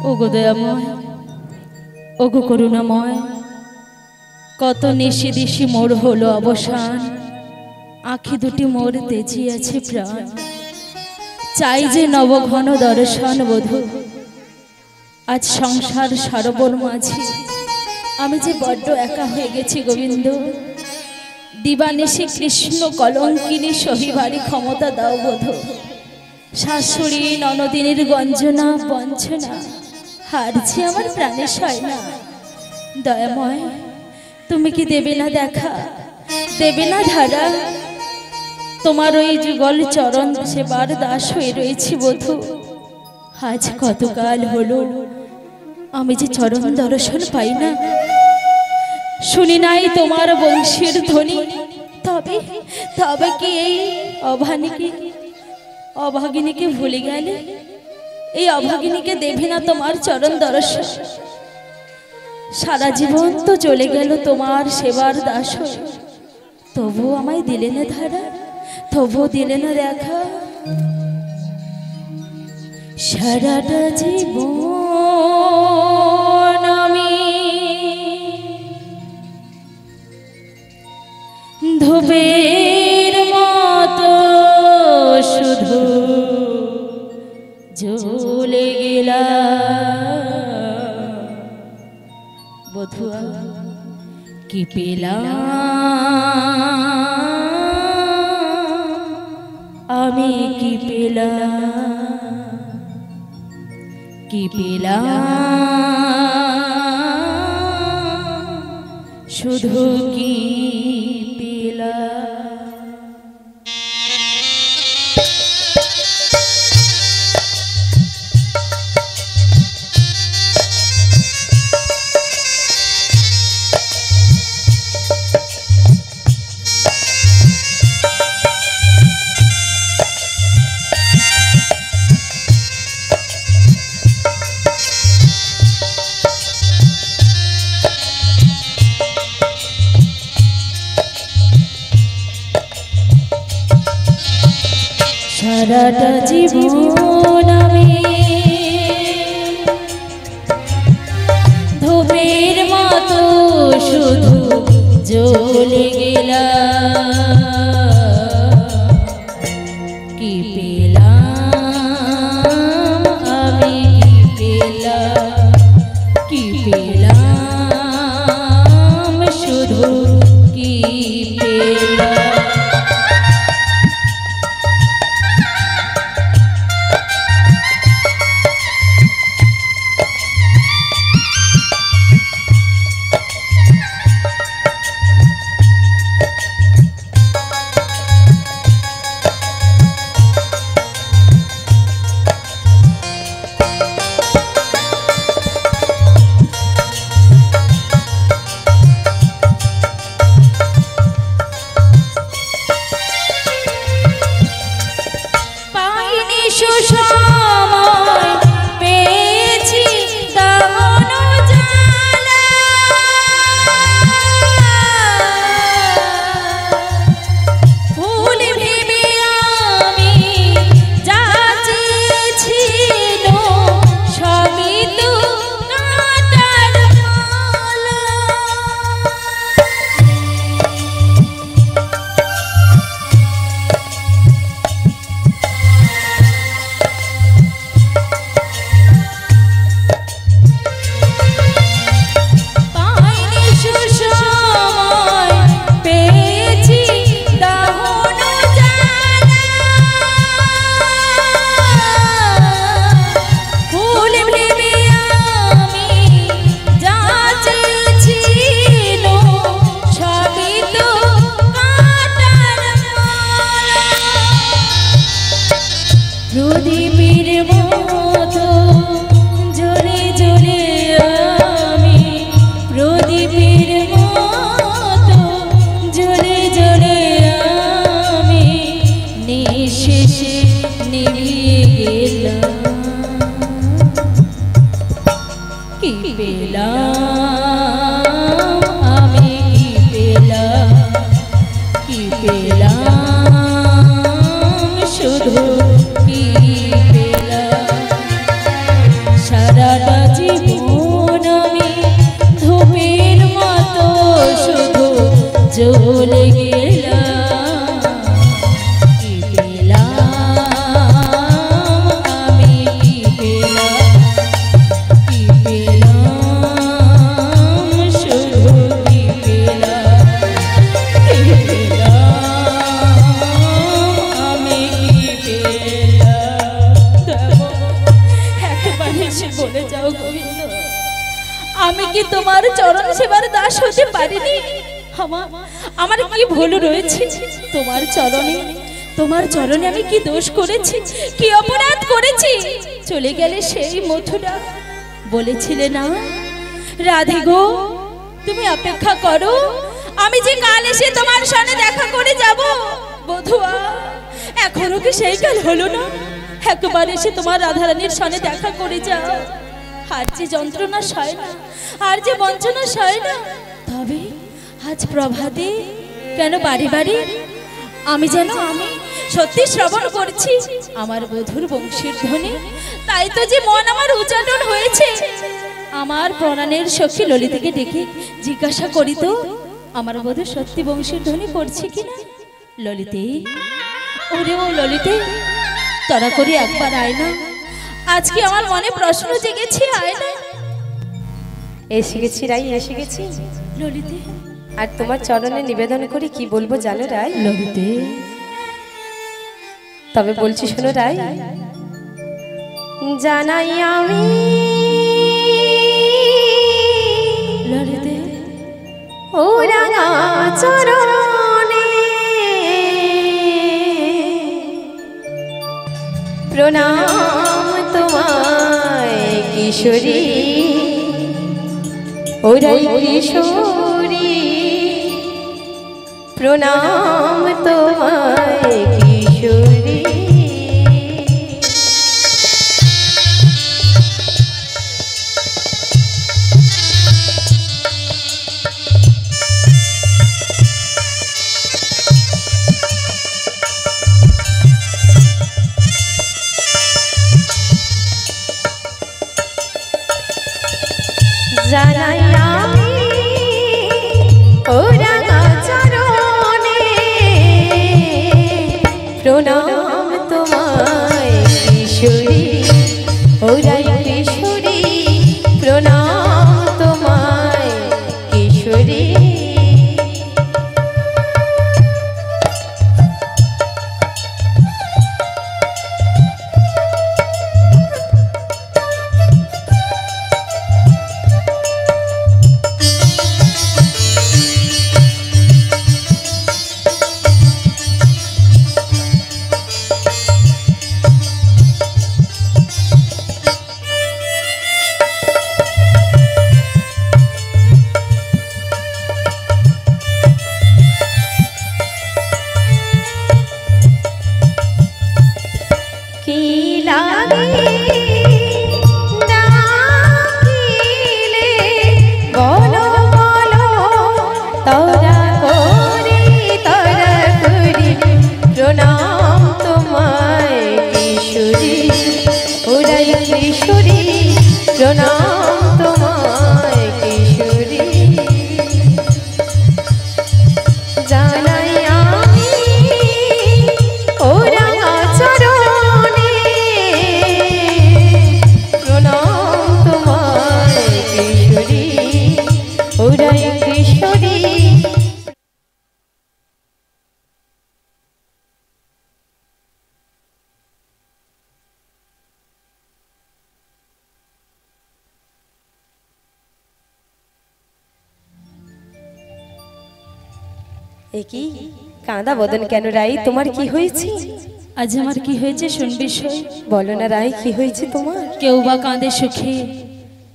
ওগো দয়াময়, ওগো করুণাময়, কত নিশি দিশি মোর হলো অবসান, আঁখি দুটি মোর তেজিয়াছে প্রাণ। চাই যে নবঘন দর্শন বধূ, আজ সংসার সরোবর মাঝি আমি যে বড্ড একা হয়ে গেছি গোবিন্দ। দিবানিশি কৃষ্ণ কলঙ্কিনী সহিবারি ক্ষমতা দাও বধূ। শাশুড়ি ননদিনীর গঞ্জনা বঞ্চনা হারছে আমার প্রাণে সয় না। দয়াময়, তুমি কি দেবে না দেখা, দেবে না ধারা? তোমার ওই যুগল চরণ সেবার দাস হয়ে রয়েছি বধূ। আজ কতকাল হলো আমি যে চরণ দর্শন পাই না, শুনি নাই তোমার বংশীর ধ্বনি। তবে তবে কি এই অভাগিনীকে ভুলে গেলে? এই অভাগিনীকে দেবে না তোমার চরণ দর্শন? সারা জীবন তো চলে গেল তোমার সেবার দাস হয়ে, তবু আমায় দিলে না ধারা, তবু দিলে না দেখা। সারাটা জীবন আমি ধূপের মতো শুধু জ্বলে গেলাম, বধুয়া কি পেলাম আমি, কি পেলাম, কি পেলাম, শুধু কি পেলাম। সারাটা জীবন আমি ধূপের মতো শুধু জ্বলে গেলাম, কি পেলাম আমি, কি পেলাম, কি পেলাম, শুধু কি পেলাম। ভালোবেসে বলে যাও গোবিন্দ, আমি কি তোমার চরণ সেবার দাস হতে পারিনি? আমার কি ভুল রয়েছে তোমার চরণে আমি কি দোষ করেছি, কি অপরাধ করেছি? চলে গেলে সেই মথুরা, বলেছিলে না রাধে গো তুমি অপেক্ষা করো, আমি যে কাল এসে তোমার সঙ্গে দেখা করে যাব। বধুয়া এখনো কি সেই কাল হলো না? একবার এসে তোমার রাধারানীর সঙ্গে দেখা করে যাও। আর যে যন্ত্রণা সয় না, আর যে বঞ্চনা সয় না, তবে আজ প্রভাতে কেন বাড়ি বাড়ি আমি সত্যি শ্রবণ করছি আমার বধুর বংশীর ধ্বনি। তাই তো যে মন আমার উচ্চাটন হয়েছে। আমার প্রাণের সখী ললিতাকে ডেকে জিজ্ঞাসা করি তো আমার বধু সত্যি বংশীর ধ্বনি করছে কিনা। ললিতে, ওরে ও ললিতে, তারা করে একবার আয় না, আজকে আমার মনে প্রশ্ন জেগেছে, আয় না। এসে গেছি রাই, এসে গেছি ললিতে। আর তোমার চরণে নিবেদন করে কি বলবো জানো রাই? ললিতে, তবে বলছি শোনো রাই, জানাই আমি ললিতে ও রাঙা চরণে প্রণাম তোমায় কিশোরী, ওরাই কিশোরী প্রণাম তোমায় কিশোরী। জানাই আমি ও রাঙা চরণে প্রণাম তোমায় কিশোরী, ওরাই কিশোরী প্রণাম তোমায় কিশোরী। একই কাঁদা বদন কেন রাই, তোমার কি হয়েছে? আজ আমার কি হয়েছে শুনবি? বলো না রাই, কি হয়েছে তোমার? কেউ বা কাঁদে সুখে,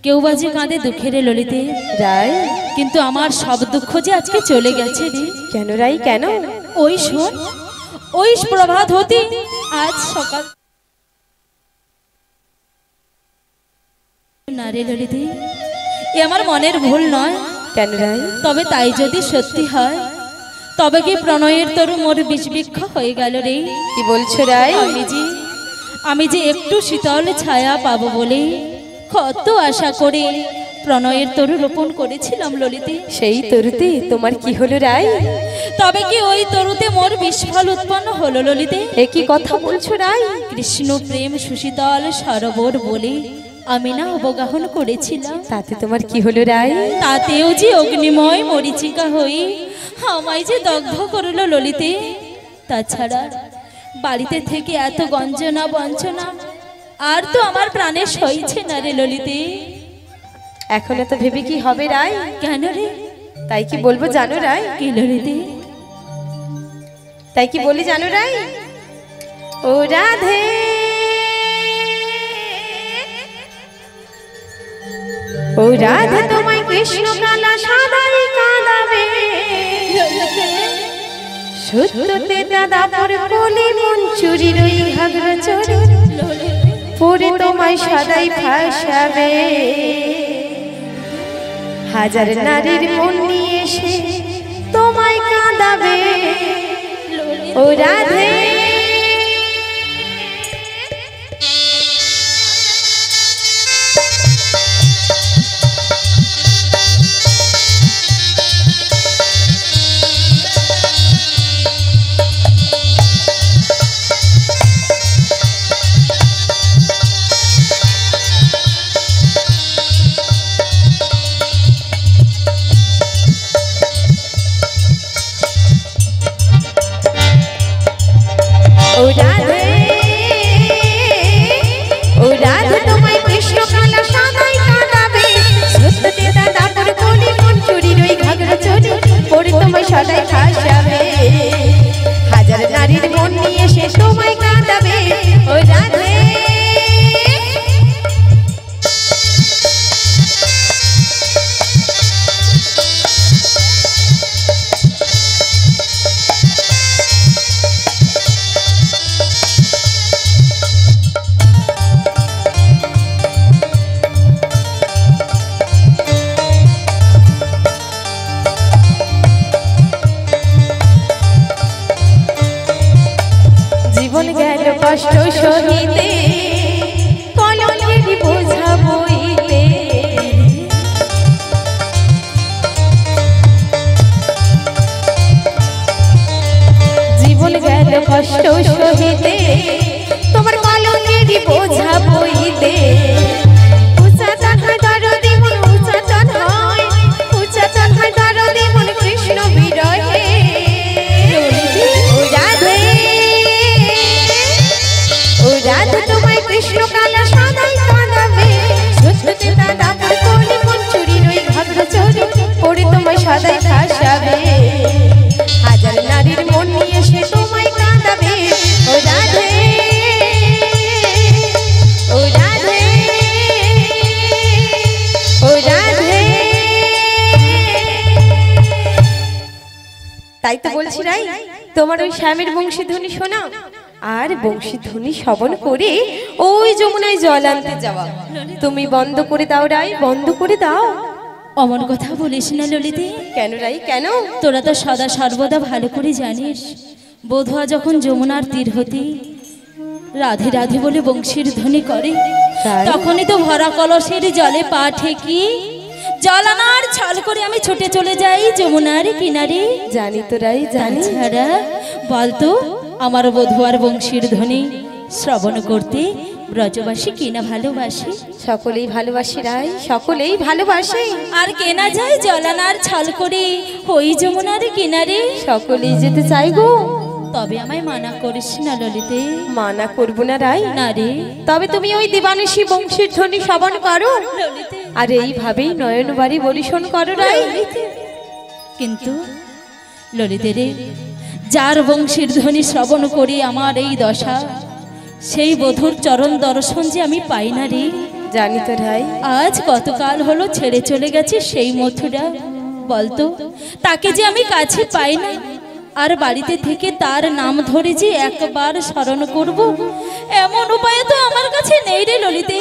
কেউ বা যে কাঁদে দুঃখে রে ললিতে রাই। কিন্তু আমার সব দুঃখ যে আজকে চলে গেছে রে। কেন রাই, কেন? ওই শোন, ওই প্রভাত হতে আজ সকাল না রে ললিতে, এ আমার মনের ভুল নয়। কেন রাই? তবে তাই যদি সত্যি হয়, তবে কি প্রণয়ের তরু মোর বিষবৃক্ষ হয়ে গেল রে? কি বলছো রাই? আমি যে একটু শীতল ছায়া পাবো বলে কত আশা করে প্রণয়ের তরু রোপণ করেছিলাম ললিতে। সেই তরুতে তোমার কি হলো রাই? তবে কি ওই তরুতে মোর বিস্ফল উৎপন্ন হলো ললিতে? একই কথা বলছো রাই? কৃষ্ণ প্রেম সুশীতল সরোবর বলে আমি না অবগাহন করেছিলাম, তাতে তোমার কি হলো রাই? তাতেও যে অগ্নিময় মরিচিকা হয়ে আমায় যে দগ্ধ করলো ললিতে। তাছাড়া বাড়িতে থেকে এত গঞ্জনা বঞ্চনা আর তো আমার প্রাণে সইছে না রে ললিতে। এখনো তো ভেবে কি হবে রাই? কেন রে? তাই কি বলবো জানো রাই? কি ললিতে? তাই কি বলি জানো রাই? ও রাধে, ও রাধে তোমায় কৃষ্ণ কালা সাদাই কাঁদাবে, সত্যতে দাদা পর কোলে মন চুরি রই ঘাগরা চড়ে পরে তোমায় সাদাই ফাঁসাবে। হাজার নারীর মন নিয়ে এসে তোমায় কাঁদাবে, ও রাধে। ও রাধে, ও রাধে তোমায় কৃষ্ণ কালা সাদাই কাঁদাবে, সত্যতে দাদা পর কোলে মন চুরি রই ঘাগরা চড়ে পরে তোমায় সাদাই ফাঁসাবে। হাজার নারীর মন নিয়ে সে তোমায় কাঁদাবে, ও রাধে। জীবন গেল কষ্ট সহিতে, কলমের বোঝা বইতে, জীবন গেল কষ্ট সহিতে, তোমার কলমের বোঝা বইতে। উঁচা চাঁদ দরদি মন, উঁচা চাঁদ হয়, উঁচা চাঁদ হয় দরদি মন কৃষ্ণ বিরহে। ও রাধে, ও রাধে তোমায় কৃষ্ণ কালা সাদাই কাঁদাবে, সত্যতে দাদা পর কোলে মন চুরি রই ঘাগরা চড়ে পরে তোমায় সাদাই ফাঁসাবে। হাজার নারীর মন নিয়ে সে তোমায় কাঁদাবে, ও রাধে, ও রাধে, ও রাধে। তাই তো বলছি রাই, তোমার ওই শ্যামের বংশীধ্বনি শোনা আর বংশীধ্বনি শ্রবণ করে ওই যমুনায় জল আনতে যাওয়া তুমি বন্ধ করে দাও রাই, বন্ধ করে দাও। অমন কথা বলিস না ললিতে। কেন রাই, কেন? তোরা তো সদা সর্বদা ভালো করে জানিস, বধুয়া যখন যমুনার তীর হতে রাধে রাধে বলে বংশীর ধ্বনি করে, তাই? তখনই তো ভরা কলসের জলে পা ঠেকি জল আনার ছল করে আমি ছুটে চলে যাই যমুনার কিনারে। জানি তো রাই, জানি। ছাড়া বলতো আমার বধুয়ার বংশীর ধ্বনি শ্রবণ করতে ব্রজবাসী কিনা ভালোবাসে? সকলেই ভালোবাসি রাই, সকলেই ভালোবাসে। আর কেনা যায় জলানার ছল করে ওই যমুনার কিনারে? সকলেই যেতে চাই গো। তবে আমায় মানা করিস না ললিতে। মানা করবো না রাই, না রে। তবে তুমি ওই দিবানিশী বংশীর ধ্বনি শ্রবণ করো ললিতে, আর এইভাবেই নয়নবাড়ি বলিশন করো রাই। কিন্তু ললিতে রে, যার বংশীর ধ্বনি শ্রবণ করি আমার এই দশা, সেই বধুর চরণ দর্শন যে আমি পাই না রে। জানি তো রাই। আজ কতকাল হলো ছেড়ে চলে গেছে সেই মথুরা, বলতো তাকে যে আমি কাছে পাই না, আর বাড়িতে থেকে তার নাম ধরে যে একবার স্মরণ করব এমন উপায় তো আমার কাছে নেই রে ললিতে।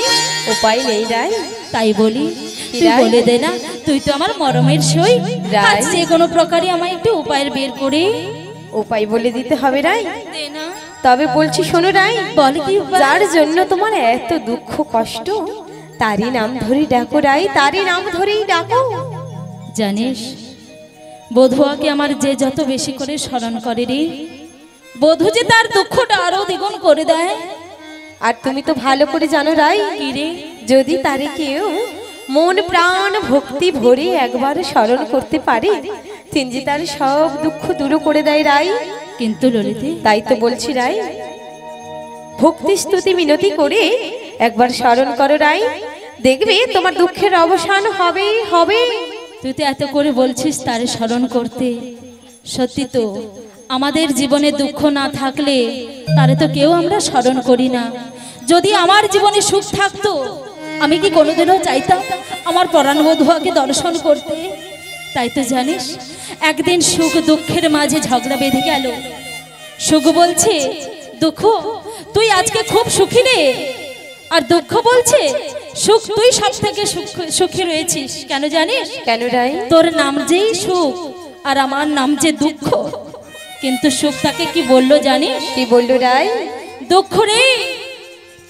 উপায় নেই রাই? তাই বলি তুই রাই? বলে দে না, তুই তো আমার মরমের সই, রাই? আজ যে কোনো প্রকারে আমায় একটু উপায়ের বের করে উপায় বলে দিতে হবে রাই। দে না। তবে বলছি শোনো রাই, বল কি উপায়? যার জন্য তোমার এত দুঃখ কষ্ট তারই নাম ধরেই ডাকো রাই, তারই নাম ধরেই ডাকো। জানিস বধুয়াকে আমার যে যত বেশি করে স্মরণ করে রে, বধু যে তার দুঃখটা আরো দ্বিগুণ করে দেয়। আর তুমি তো ভালো করে জানো রাই, কি রে? যদি তারে কেউ মন প্রাণ ভক্তি ভরে একবার স্মরণ করতে পারে, তিনি যে তার সব দুঃখ দূর করে দেয় রাই। কিন্তু ললিতে, তাই তো বলছি রাই, ভক্তি স্তুতি মিনতি করে একবার স্মরণ করো রাই, দেখবে তোমার দুঃখের অবসান হবে হবে। তুই তো এত করে বলছিস তারে স্মরণ করতে, সত্যি তো আমাদের জীবনে দুঃখ না থাকলে তারে তো কেউ আমরা স্মরণ করি না। যদি আমার জীবনে সুখ থাকতো আমি কি কোনোদিনও চাইতাম আমার পরাণ বধূকে দর্শন করতে? তাই তো জানিস, একদিন সুখ দুঃখের মাঝে ঝগড়া বেঁধে গেল। সুখ বলছে, দুঃখ তুই আজকে খুব সুখী রে, আর দুঃখ বলছে, সুখ তুই সব থেকে সুখী রয়েছিস। কেন জানিস? কেন রাই? তোর নাম যেই সুখ আর আমার নাম যে দুঃখ। কিন্তু সুখ তাকে কি বললো জানিস? কি বললো রাই? দুঃখ রে,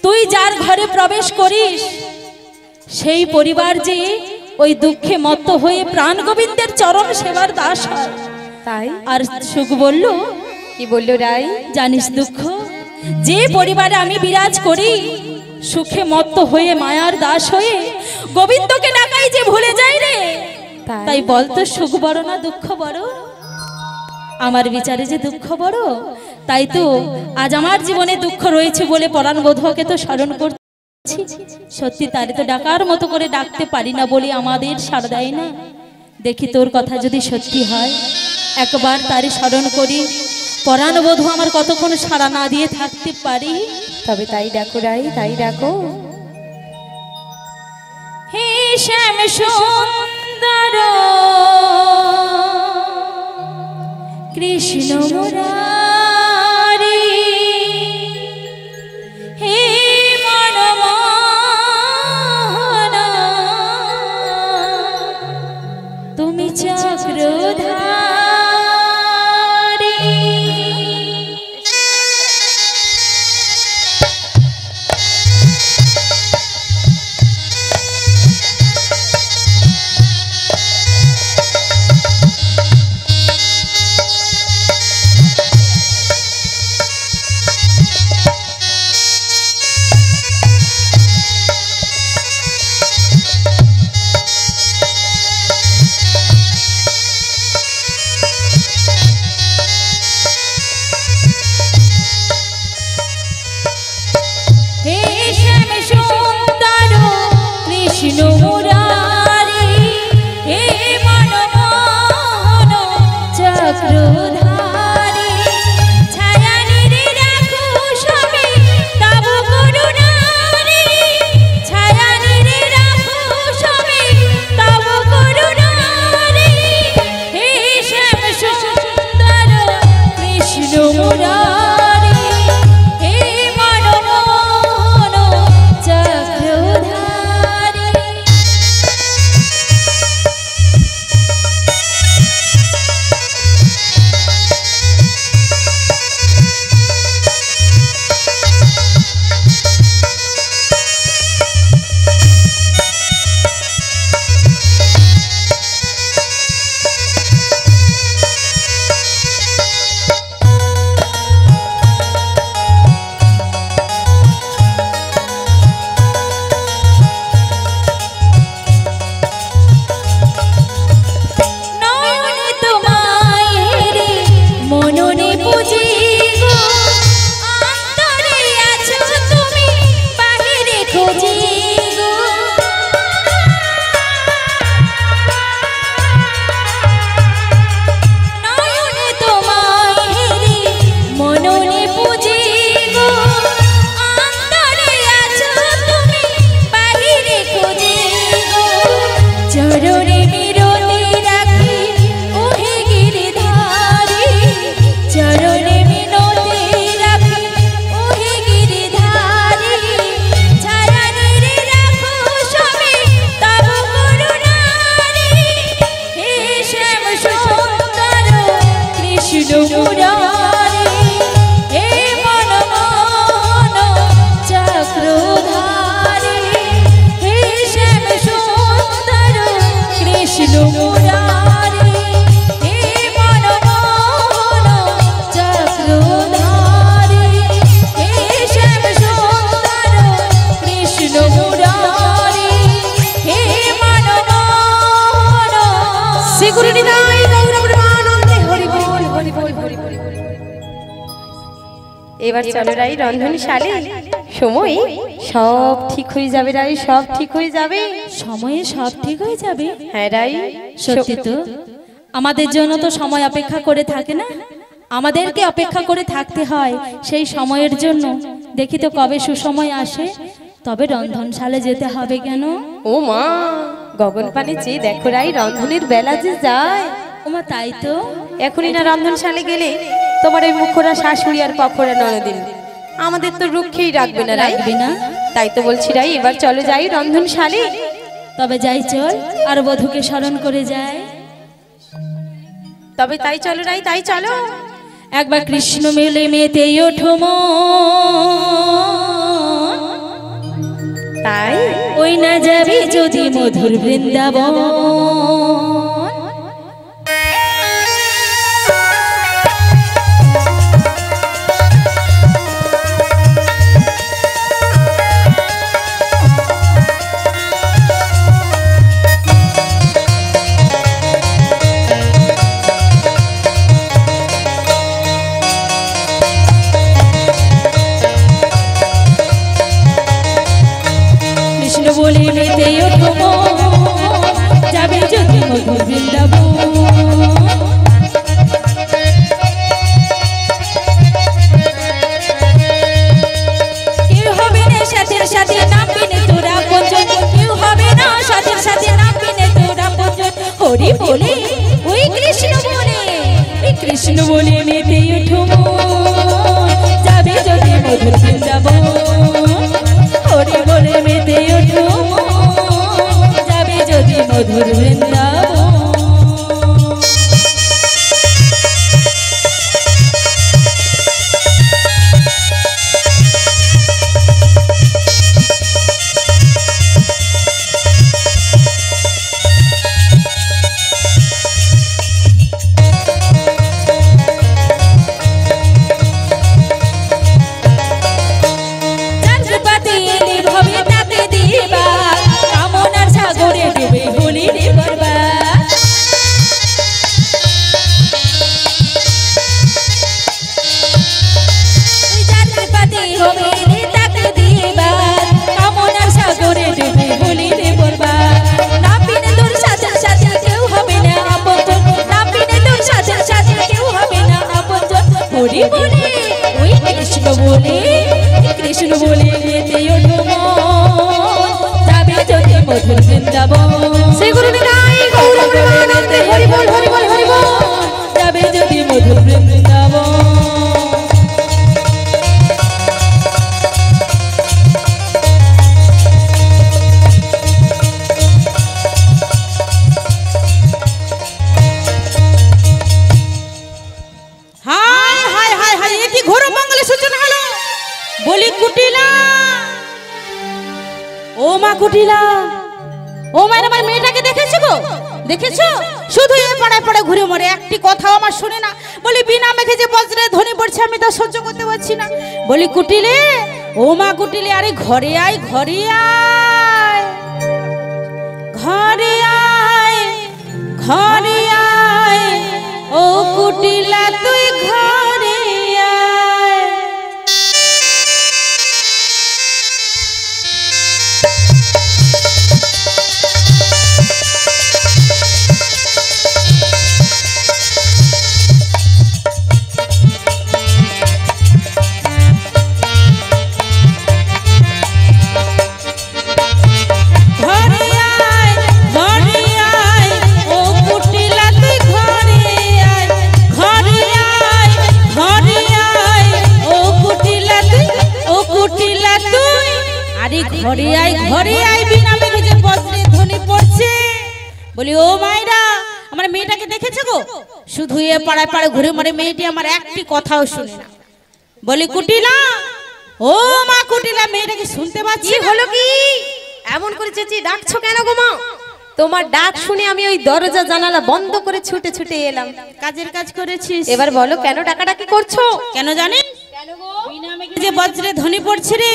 তুই যার ঘরে প্রবেশ করিস সেই পরিবার যে ওই দুঃখে মত্ত হয়ে প্রাণ গোবিন্দের চরণ সেবার দাস হয়। তাই? আর সুখ বলল, কি বললো রাই? জানিস দুঃখ, যে পরিবারে আমি বিরাজ করি সুখে মত্ত হয়ে মায়ার দাস হয়ে গোবিন্দকে ডাকাই যে ভুলে যাই রে। তাই বলতো সুখ বড় না দুঃখ বড়? আমার বিচারে যে দুঃখ বড়। তাই তো আজ আমার জীবনে দুঃখ রয়েছে বলে পরাণ বধূকে তো স্মরণ করছি। সত্যি তারে তো ডাকার মতো করে ডাকতে পারি না বলে আমাদের সাড়া দেয় না। দেখি তোর কথা যদি সত্যি হয়, একবার তারে স্মরণ করি, পরাণ বধূ আমার কতক্ষণ সাড়া না দিয়ে থাকতে পারি। তবে তাই ডাকো রাই, তাই ডাকো। হে শ্যাম সুন্দর কৃষ্ণ মুরারি, হে মনমোহন তুমি চক্রধারী। এবার চলো রাই রন্ধনশালে, সময় সব ঠিক হয়ে যাবে রাই, সব ঠিক হয়ে যাবে। সময়ে সব ঠিক হয়ে যাবে। হ্যাঁ রাই, সত্যি তো, আমাদের জন্য তো সময় অপেক্ষা করে থাকে না, আমাদেরকে অপেক্ষা করে থাকতে হয় সেই সময়ের জন্য। দেখি তো কবে সুসময় আসে, তবে রন্ধনশালে যেতে হবে কেন? ও মা, গগন পানে চেয়ে দেখো রাই, রন্ধনের বেলা যে যায়। ওমা তাই তো, এখনই না রন্ধনশালে গেলে তোমার এই মুখরা শাশুড়ি আর পখরা ননদিন আমাদের তো রুক্ষেই রাখবে না রাই। রাখবে না? তাই তো বলছি রাই, এবার চলো যাই রন্ধনশালে। তবে যাই চল, আর বধূকে স্মরণ করে যায়। তবে তাই চলো রাই, তাই চলো। একবার কৃষ্ণ মেলে মেতে ওঠো মন, তাই ওই না যাবে যদি মধুর বৃন্দাবন। কৃষ্ণ বলে মেতে ওঠো মন, যাবে যদি মধুর বৃন্দাবন। কেউ হবে না সাথের সাথে নামবি না তোরা পঞ্চন, কেউ হবে না সাথের সাথে নামবি না তোরা পঞ্চন। হরি বলে ওই কৃষ্ণ বলে, ওই কৃষ্ণ বলে মেতে ওঠো মন, যাবে যদি মধুর বৃন্দাবন। হরি বলে মেতে ওঠো মন, যাবে যদি মধুর বৃন্দাবন। চাঁদপাতি এলে ভবে তাকে দিবার, কামনার সাগরে ডুবে হলি রে বরবাদ। ওই চাঁদপাতি হবে রে তাকে দিবার, কামনার সাগরে ডুবে হলি রে বরবাদ। নাপিনে তোর সাথে সাথে কেউ হবে না আপনজন, নাপিনে তোর সাথে সাথে কেউ হবে না আপনজন। হরি বলে ওই কৃষ্ণ বলে, কৃষ্ণ বলে মেতে ওঠো মন, যাবে যদি মধুর বৃন্দাবন। শ্রী গুরু নিতাই গৌর প্রেমানন্দে, হরি বল হরি বল হরি বল। যাবে যদি মধুর বৃন্দাবন। হায় হায় হায় হায়, এ কি ঘোর মঙ্গলের সূচনা হলো। বলি কুটিলা, ও মা কুটিলা, ও মায়ের আমার মেয়েটাকে দেখেছো গো, দেখেছো? শুধু এ পাড়ায় পাড়ায় ঘুরে মরে, একটি কথাও আমার শুনে না। বলি বিনা মেঘে যে বজ্রে ধ্বনি পড়ছে, আমি তা সহ্য করতে পারছি না। বলি কুটিলে, ও মা কুটিলে, আরে ঘরে আয়, ঘরে আয়, ঘরে আয়, ঘরে আয়, ও কুটিলা তুই ঘরে আয়। ঘরে আয়, ঘরে আয়, ও কুটিলা তুই ঘরে আয়, ঘরে আয়, ঘরে আয়, ও কুটিলা তুই, ও কুটিলা তুই। আরে ঘরে আয়, ঘরে আয়, বিনা মেঘে যে বজ্রে ধ্বনি পড়ছে। বলি ও মাইরা, আমার মেয়েটাকে দেখেছো গো? শুধু এ পাড়ায় পাড়ায় ঘুরে মরে, মেয়েটি আমার একটি কথাও শুনে না। বলি কুটিলা, ও মা কুটিলা, মেয়েটাকে শুনতে পাচ্ছি কি না। হলো কি? এমন করে চেঁচিয়ে ডাকছো কেন গো মা? তোমার ডাক শুনে আমি ওই দরজা জানালা বন্ধ করে ছুটে ছুটে এলাম। কাজের কাজ করেছিস। এবার বলো কেন ডাকাডাকি করছো? কেন জানিস? বিনা মেঘে যে বজ্রে ধ্বনি পড়ছে রে,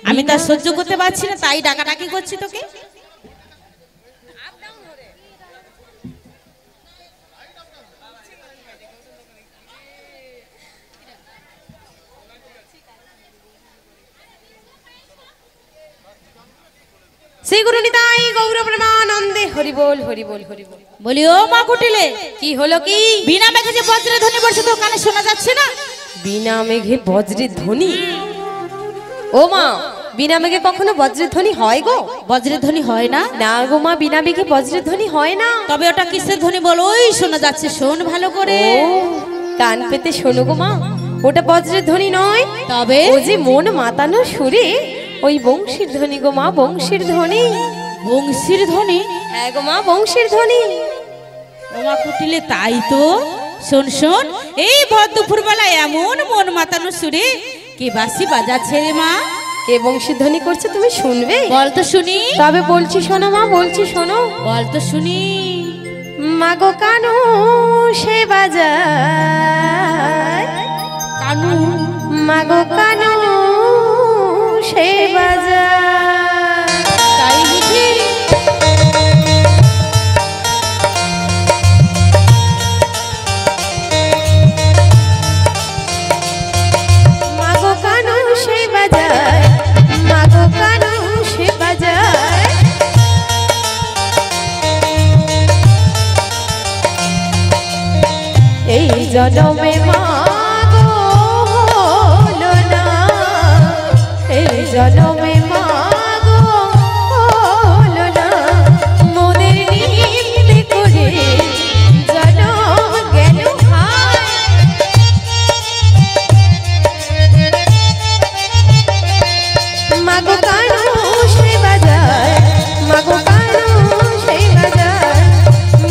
আমি তা সহ্য করতে পারছি না, তাই ডাকাডাকি করছি তোকে। শ্রী গুরু নিতাই গৌর প্রেমানন্দে হরি বল হরি বল হরি বল। বলি ও মা কুটিলে, কি হলো কি? বিনা মেঘে যে বজ্রের ধ্বনি পড়ছে তো কানে শোনা যাচ্ছে না? বিনা মেঘে বজ্রের ধ্বনি? ও মা, বিনা মেঘে কখনো বজ্রের ধ্বনি হয় গো? বজ্রের ধ্বনি হয় না? না গো মা, বিনা মেঘে বজ্রের ধ্বনি হয় না। তবে ওটা কিসের ধ্বনি বল? ওই শোনা যাচ্ছে, শোন ভালো করে। ও, কান পেতে শোনো গো মা, ওটা বজ্রের ধ্বনি নয়, তবে ও যে মন মাতানো সুরে ওই বংশীর ধ্বনি গো মা, বংশীর ধ্বনি। বংশীর ধ্বনি? হ্যাঁ গো মা, বংশীর ধ্বনি। ও মা কুটিলে, তাই তো। শোন শোন, এই ভর দুপুর বেলা এমন মন মাতানো সুরে কে বাঁশি বাজাচ্ছে রে মা? কে বংশীর ধ্বনি করছে তুমি শুনবে? বল তো শুনি। তবে বলছি শোনো মা, বলছি শোনো। বল তো শুনি। মাগো কানু সে বাজায়, কানু? মাগো কানু সে বাজায়। তাই বুঝি? মাগো কানু সে বাজায়, মাগো কানু সে বাজায়। এই জনমে মাগো হলো না, এই জনমে মাগো হলো না, মোদের নিমিত্তে করে জনম গেল হায়। মাগো কানু সে বাজায়, মাগো কানু সে বাজায়,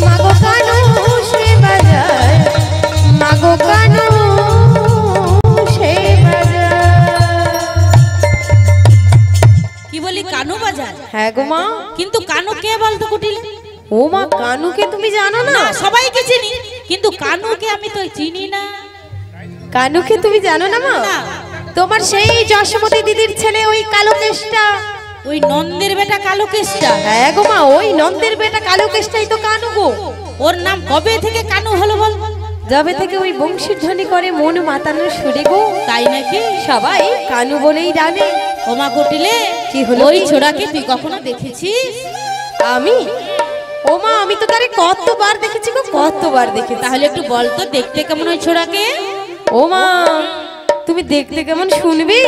মাগো কানু সে বাজায়, মাগো কানু সে বাজায়। কি বলি, কানু বাজার? হ্যাঁ গো মা। কিন্তু কানু কে বলতো কুটিল? ও মা, কানুকে তুমি জানো না? না, সবাইকে চিনি, কিন্তু কানুকে আমি তো চিনি না। কানুকে তুমি জানো না মা? না। তোমার সেই যশোমতী দিদির ছেলে ওই কালো কেষ্টা। ওই নন্দের বেটা কালো কেষ্টা? হ্যাঁ গো মা, ওই নন্দের বেটা কালো কেষ্টাই তো কানু গো। ওর নাম কবে থেকে কানু হলো বল? যবে থেকে ওই বংশীর ধ্বনি করে মন মাতানোর সুরে গো, তাই নাকি? সবাই কানু বলেই ডাকে। ওমা কুটিলে, কি হলো? ওই ছোড়াকে তুই কখনো দেখেছিস? আমি? ও মা, আমি তো তারে কতবার দেখেছি গো, কতবার দেখেছি। তাহলে একটু বল তো, দেখতে কেমন ওই ছোড়াকে? ও মা, তুমি দেখতে কেমন শুনবি?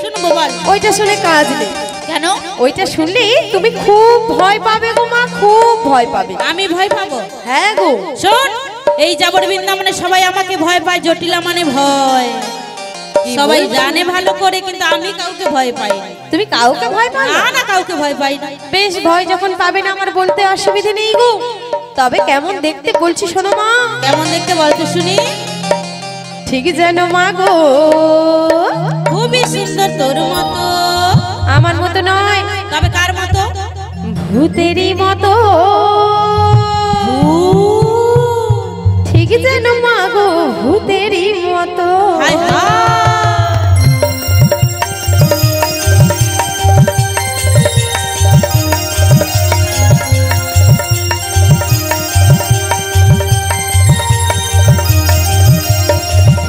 শুনবো, বল। ওইটা শুনে কাজ নেই। কেন? ওইটা শুনলে তুমি খুব ভয় পাবে গো মা, খুব ভয় পাবে। আমি ভয় পাবো? হ্যাঁ গো। শোন, এই যাবর বৃন্দাবনে সবাই আমাকে ভয় পায়, জটিলা মানে ভয়। সবাই জানে ভালো করে, কিন্তু আমি কাউকে ভয় পাই না। তুমি কাউকে ভয় পাও না না? না, কাউকে ভয় পাই না। বেশ, ভয় যখন পাবে না আমার বলতে অসুবিধে নেই গো। তবে কেমন দেখতে বলছি শোনো মা। কেমন দেখতে বল তো শুনি। ঠিক যেন মা গো, খুবই সুন্দর তোর মতো। আমার মতো নয়, তবে কার মতো? ভূতেরই মতো। ঠিক যেন মা গো, ভূতেরই মতো। হায় হায়।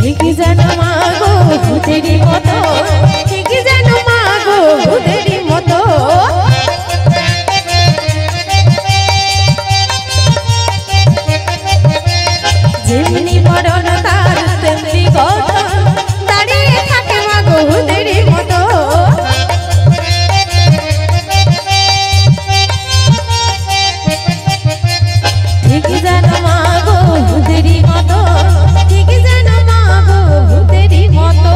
ঠিক যেন মা গো, ভূতেরই মতো। ঠিক যেন মা গো, ভূতেরই মতো। যেমনি মরণ তার তেমনি গঠন, দাঁড়িয়ে থাকে মা গো, ভূতেরই মতো। ঠিক যেন মা গো, ভূতেরই মতো। ঠিক যেন মা গো, ভূতেরই মতো।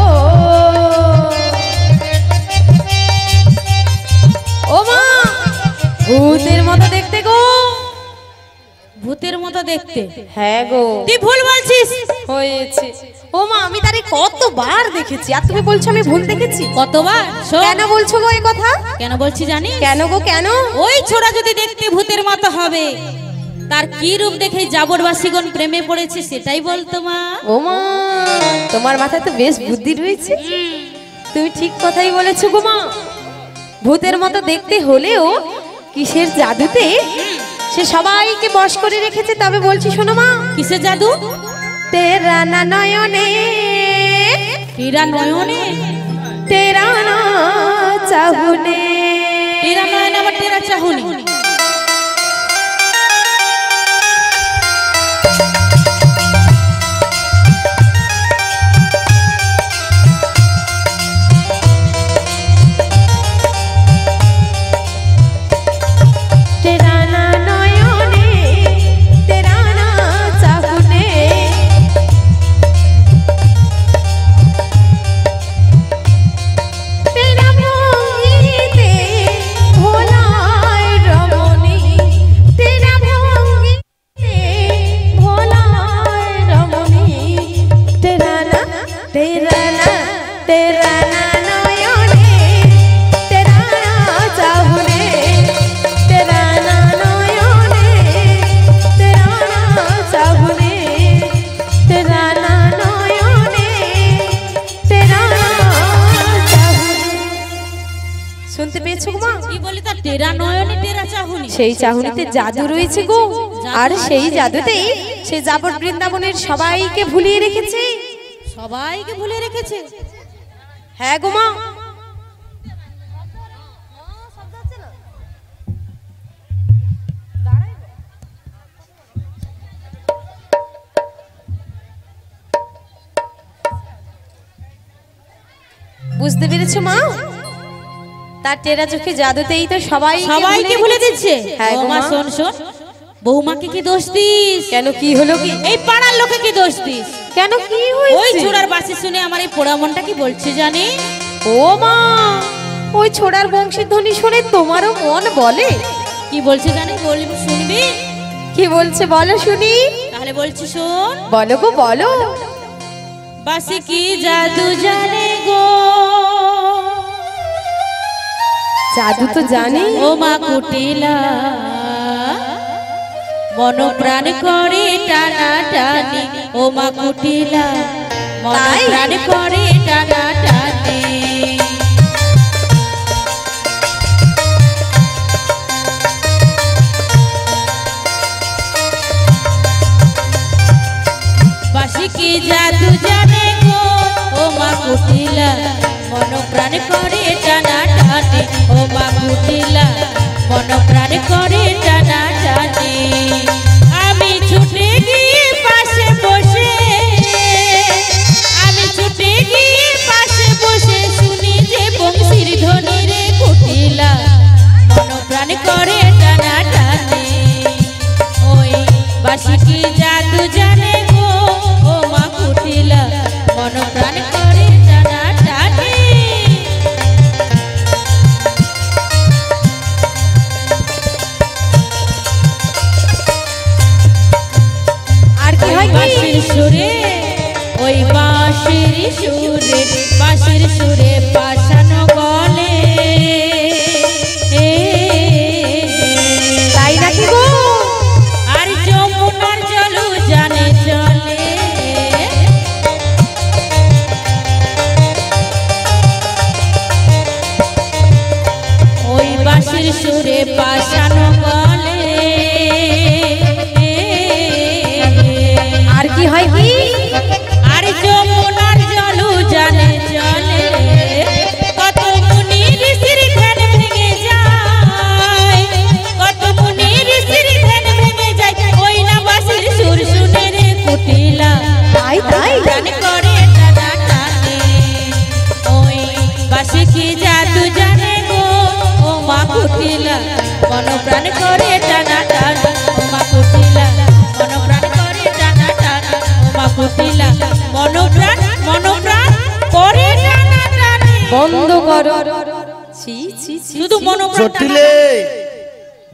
ও মা, ভূতের মতো দেখতে গো। ভূতের মতো দেখতে? হ্যাঁ গো। তুই ভুল বলছিস। হয়েছে। ও মা, আমি তারে কতবার দেখেছি, আর তুমি বলছো আমি ভুল দেখেছি? কতবার? শোন। কেন বলছো গো এই কথা? কেন বলছি জানিস? কেন গো, কেন? ওই ছোড়া যদি দেখতে ভূতের মতো হবে, তার কি রূপ দেখে যাবরবাসীগণ প্রেমে পড়েছে সেটাই বলতো মা। ও মা, তোমার মাথায় তো বেশ বুদ্ধি রয়েছে। তুমি ঠিক কথাই বলেছো গো মা। ভূতের মতো দেখতে হলেও কিসের জাদুতে সে সবাইকে বশ করে রেখেছে। তবে বলছি শোনো মা। কিসের জাদু? তেরা না নয়নে, হীরা নয়নে, তেরা না চাহনে। টেরা নয়ন আবার টেরা চাহুনি। সেই চাহনিতে জাদু রয়েছে গো, আর সেই জাদুতেই সে যাবত বৃন্দাবনের সবাইকে ভুলিয়ে রেখেছে। সবাইকে ভুলিয়ে রেখেছে? হ্যাঁ গো মা। বুঝতে পেরেছো মা? তার টেরা চোখে জাদুতেই তো সবাইকে ভুলে দিচ্ছে। হ্যাঁ গো মা। শোন শোন, বৌমাকে কি দোষ দিস? কেন, কি হলো? কি এই পাড়ার লোকে কি দোষ দিস? কেন, কি হয়েছে? ওই ছোড়ার বাসি শুনে আমার এই পোড়া মনটা কি বলছে জানি? ও মা, ওই ছোড়ার বংশের ধ্বনি শুনে তোমারও মন বলে? কি বলছে জানি? বলবি, শুনবি? কি বলছে বলো শুনি। তাহলে বলছি শোন। বলো গো বলো। বাসি কি জাদু জানে গো, জাদু তো জানি। ও মা কুটিলা মন প্রাণ করে টানা টানি, ও মা কুটিলা মন প্রাণ করে টানা টানি। বাসি কি জাদু জানে গো, ও মা কুটিলা মন প্রাণ করে টানা টানি, ও মা কুটিলা মন প্রাণ করে টানা টানি। আমি ছুটে গিয়ে পাশে বসে, আমি ছুটে গিয়ে পাশে বসে শুনি যে বংশীর ধ্বনি রে কুটিলা মন প্রাণ করে টানা টানি। ওই বাসি কি জাদু জানে গো, ও মা কুটিলা মন প্রাণ করে টানা টানি। আর কি হয়? বাঁশির সুরে, ওই বাঁশির সুরে, বাঁশির সুরে পাশানো গলে। তাই নাকি গো? আর যমুনার জল জানে চলে, ওই বাঁশির সুরে পাশানো গলে। আর কি হয়? কি আর যমুনার জল জানে চলে, কত মুনি ঋষির ধ্যান ভেঙে যায়, কত মুনি ঋষির ধ্যান ভেঙে যায়, ওই না বাঁশির সুর শুনে রে কুটিলা তাই তাই প্রাণ করে টানা টানে। ওই বাঁশি কি জাদু জানে গো, ও মা কুটিলা মন প্রাণ করে টানা টানা, ও মা কুটিলা মন প্রাণ করে টানা টানা, ও মা কুটিলা মন প্রাণ করে টানা টানা। বন্ধ করো। ছি ছি ছি। শুধু মন প্রাণ জটিলে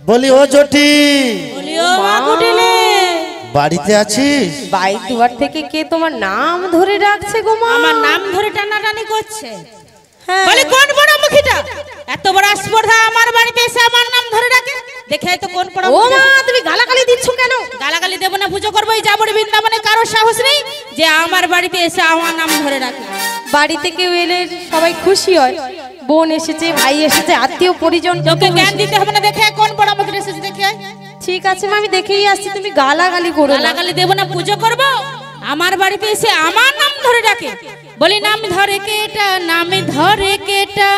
বলি, ও জটি বলি, ও মা কুটিলে বাড়িতে আছিস? বাইক দুয়ার থেকে কে তোমার নাম ধরে রাখছে গো মা? আমার নাম ধরে টানাটানি করছে। হ্যাঁ। বলে কোন বড় মুখিটা এত বড় স্পর্ধা আমার বাড়িতে এসে আমার নাম ধরে রাখে? দেখে তো কোন বড় ও মা, তুমি গালাগালি দিচ্ছ কেন? গালাগালি দেব না, পুজো করবো। এই যাবড় বৃন্দাবনে কারো সাহস নেই যে আমার বাড়িতে এসে আমার নাম ধরে রাখে। বাড়িতে কেউ এলে সবাই খুশি হয়, বোন এসেছে, ভাই এসেছে, আত্মীয় পরিজন। তোকে জ্ঞান দিতে হবে না, দেখে কোন বড় মুখিটা এসেছে দেখে। ঠিক আছে মা, আমি দেখেই আসছি, তুমি গালাগালি করো না। গালাগালি দেব না, পুজো করবো। আমার বাড়িতে এসে আমার নাম ধরে ডাকে। বলি নাম ধরে কেটা, নাম ধরে কেটা,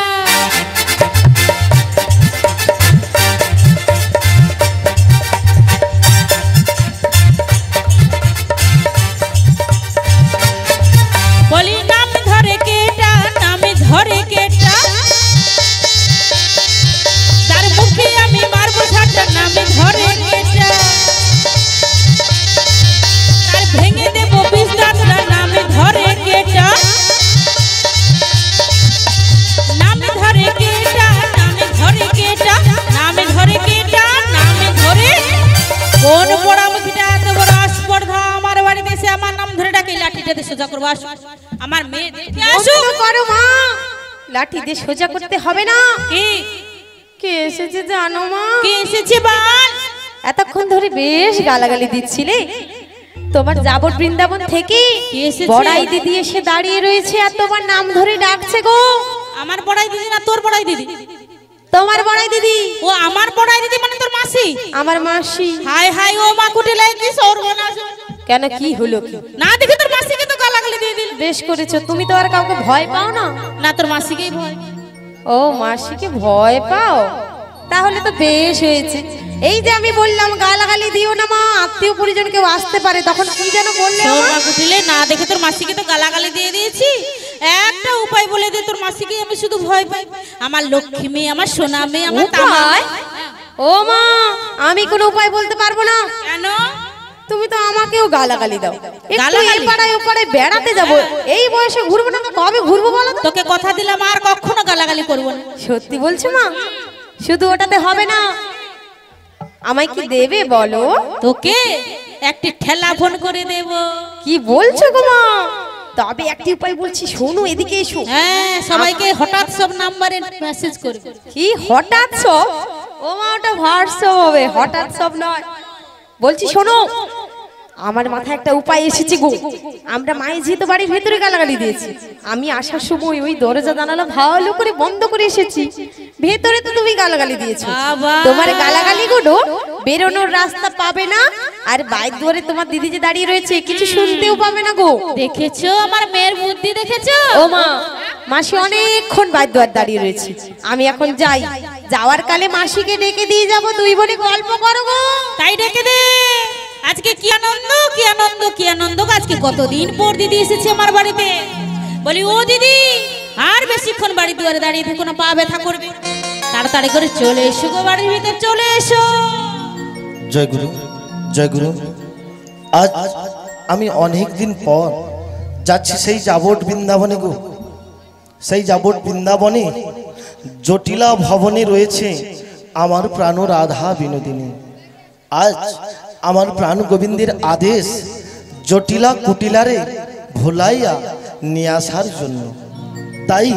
দিয়ে সোজা করবো। আসো আমার মেয়ে দেখে আসো। বন্ধ করো মা, লাঠি দিয়ে সোজা করতে হবে না। কি কে এসেছে জানো মা? কে এসেছে বল? এতক্ষণ ধরে বেশ গালাগালি দিচ্ছিলে। তোমার যাবট বৃন্দাবন থেকে কে এসেছে? বড়াই দিদি এসে দাঁড়িয়ে রয়েছে আর তোমার নাম ধরে ডাকছে গো। আমার বড়াই দিদি না তোর বড়াই দিদি? তোমার বড়াই দিদি। ও আমার বড়াই দিদি মানে তোর মাসি? আমার মাসি। হাই হাই ও মা কুটিলে কি সর্বনাশ। কেন কি হলো কি? না দেখে তোর মাসিকে তো গালাগালি দিয়ে দিল। বেশ করেছো, তুমি তো আর কাউকে ভয় পাও না। না তোর মাসিকেই ভয়। ও মাসিকে ভয় পাও, তাহলে তো বেশ হয়েছে। এই যে আমি বললাম গালাগালি দিও না মা, আত্মীয় পরিজন কেউ আসতে পারে, তখন কি যেন বললে তোর আমার? মা কুটিলে না দেখে তোর মাসিকে তো গালাগালি দিয়ে দিয়েছি। একটা উপায় বলে দে, তোর মাসিকে আমি শুধু ভয় পাই। আমার লক্ষ্মী মেয়ে, আমার সোনা মেয়ে, আমার তামা উপায়? ও মা, আমি কোনো উপায় বলতে পারবো না। কেন? তুমি তো আমাকেও গালাগালি দাও। একটু গালাগালি? এই পাড়ায় ও পাড়ায় বেড়াতে যাব, এই বয়সে ঘুরবো না তো কবে ঘুরবো বলো তো? তোকে কথা দিলাম আর কখনো গালাগালি করবো না। সত্যি বলছো মা? শুধু ওটাতে হবে না, আমায় কি দেবে বলো? তোকে একটি ঠেলা ফোন করে দেব। কি বলছো গো মা? তবে একটি উপায় বলছি, শোনো, এদিকে এসো। হ্যাঁ, সবাইকে হঠাৎ সব নাম্বারে মেসেজ করবে। কি হঠাৎ সব? ও মা, ওটা হোয়াটসঅ্যাপ হবে, হঠাৎ সব নয়। বলছি শোনো, আমার মাথায় একটা উপায় এসেছে গো। আমরা মায়ের যেহেতু বাড়ির ভেতরে গালাগালি দিয়েছি, আমি আসার সময় ওই দরজা জানালা ভালো করে বন্ধ করে এসেছি। ভেতরে তো তুমি গালাগালি দিয়েছো, বাবা! তোমার গালাগালি গুলো বেরোনোর রাস্তা পাবে না, আর বাইর দুয়ারে তোমার দিদি যে দাঁড়িয়ে রয়েছে কিছু শুনতেও পাবে না গো। দেখেছো আমার মেয়ের বুদ্ধি, দেখেছো? ও মা, মাসি অনেকক্ষণ বাইর দুয়ার দাঁড়িয়ে রয়েছে, আমি এখন যাই। যাওয়ার কালে মাসিকে ডেকে দিয়ে যাবো, দুই বোনে গল্প করো গো। তাই ডেকে দে। আজকে কি আনন্দ, কি আনন্দ, কি আনন্দ। আজকে কতদিন পর দিদি এসেছে আমার বাড়িতে। বলি ও দিদি, আর বেশিক্ষণ বাড়ি দুয়ারে দাঁড়িয়ে থেকো না, পা ব্যথা করবে। তাড়াতাড়ি করে চলে এসো গো, বাড়ির ভিতর চলে এসো। জয় গুরু, জয় গুরু। আজ আমি অনেক দিন পর যাচ্ছি সেই যাবট বৃন্দাবনে গো। সেই যাবট বৃন্দাবনে জটিলা ভবনে রয়েছে আমার প্রাণ রাধা বিনোদিনী। আজ আমার প্রাণ গোবিন্দের আদেশ জটিলা কুটিলারে ভোলাইয়া নিয়ে আসার জন্য। তাই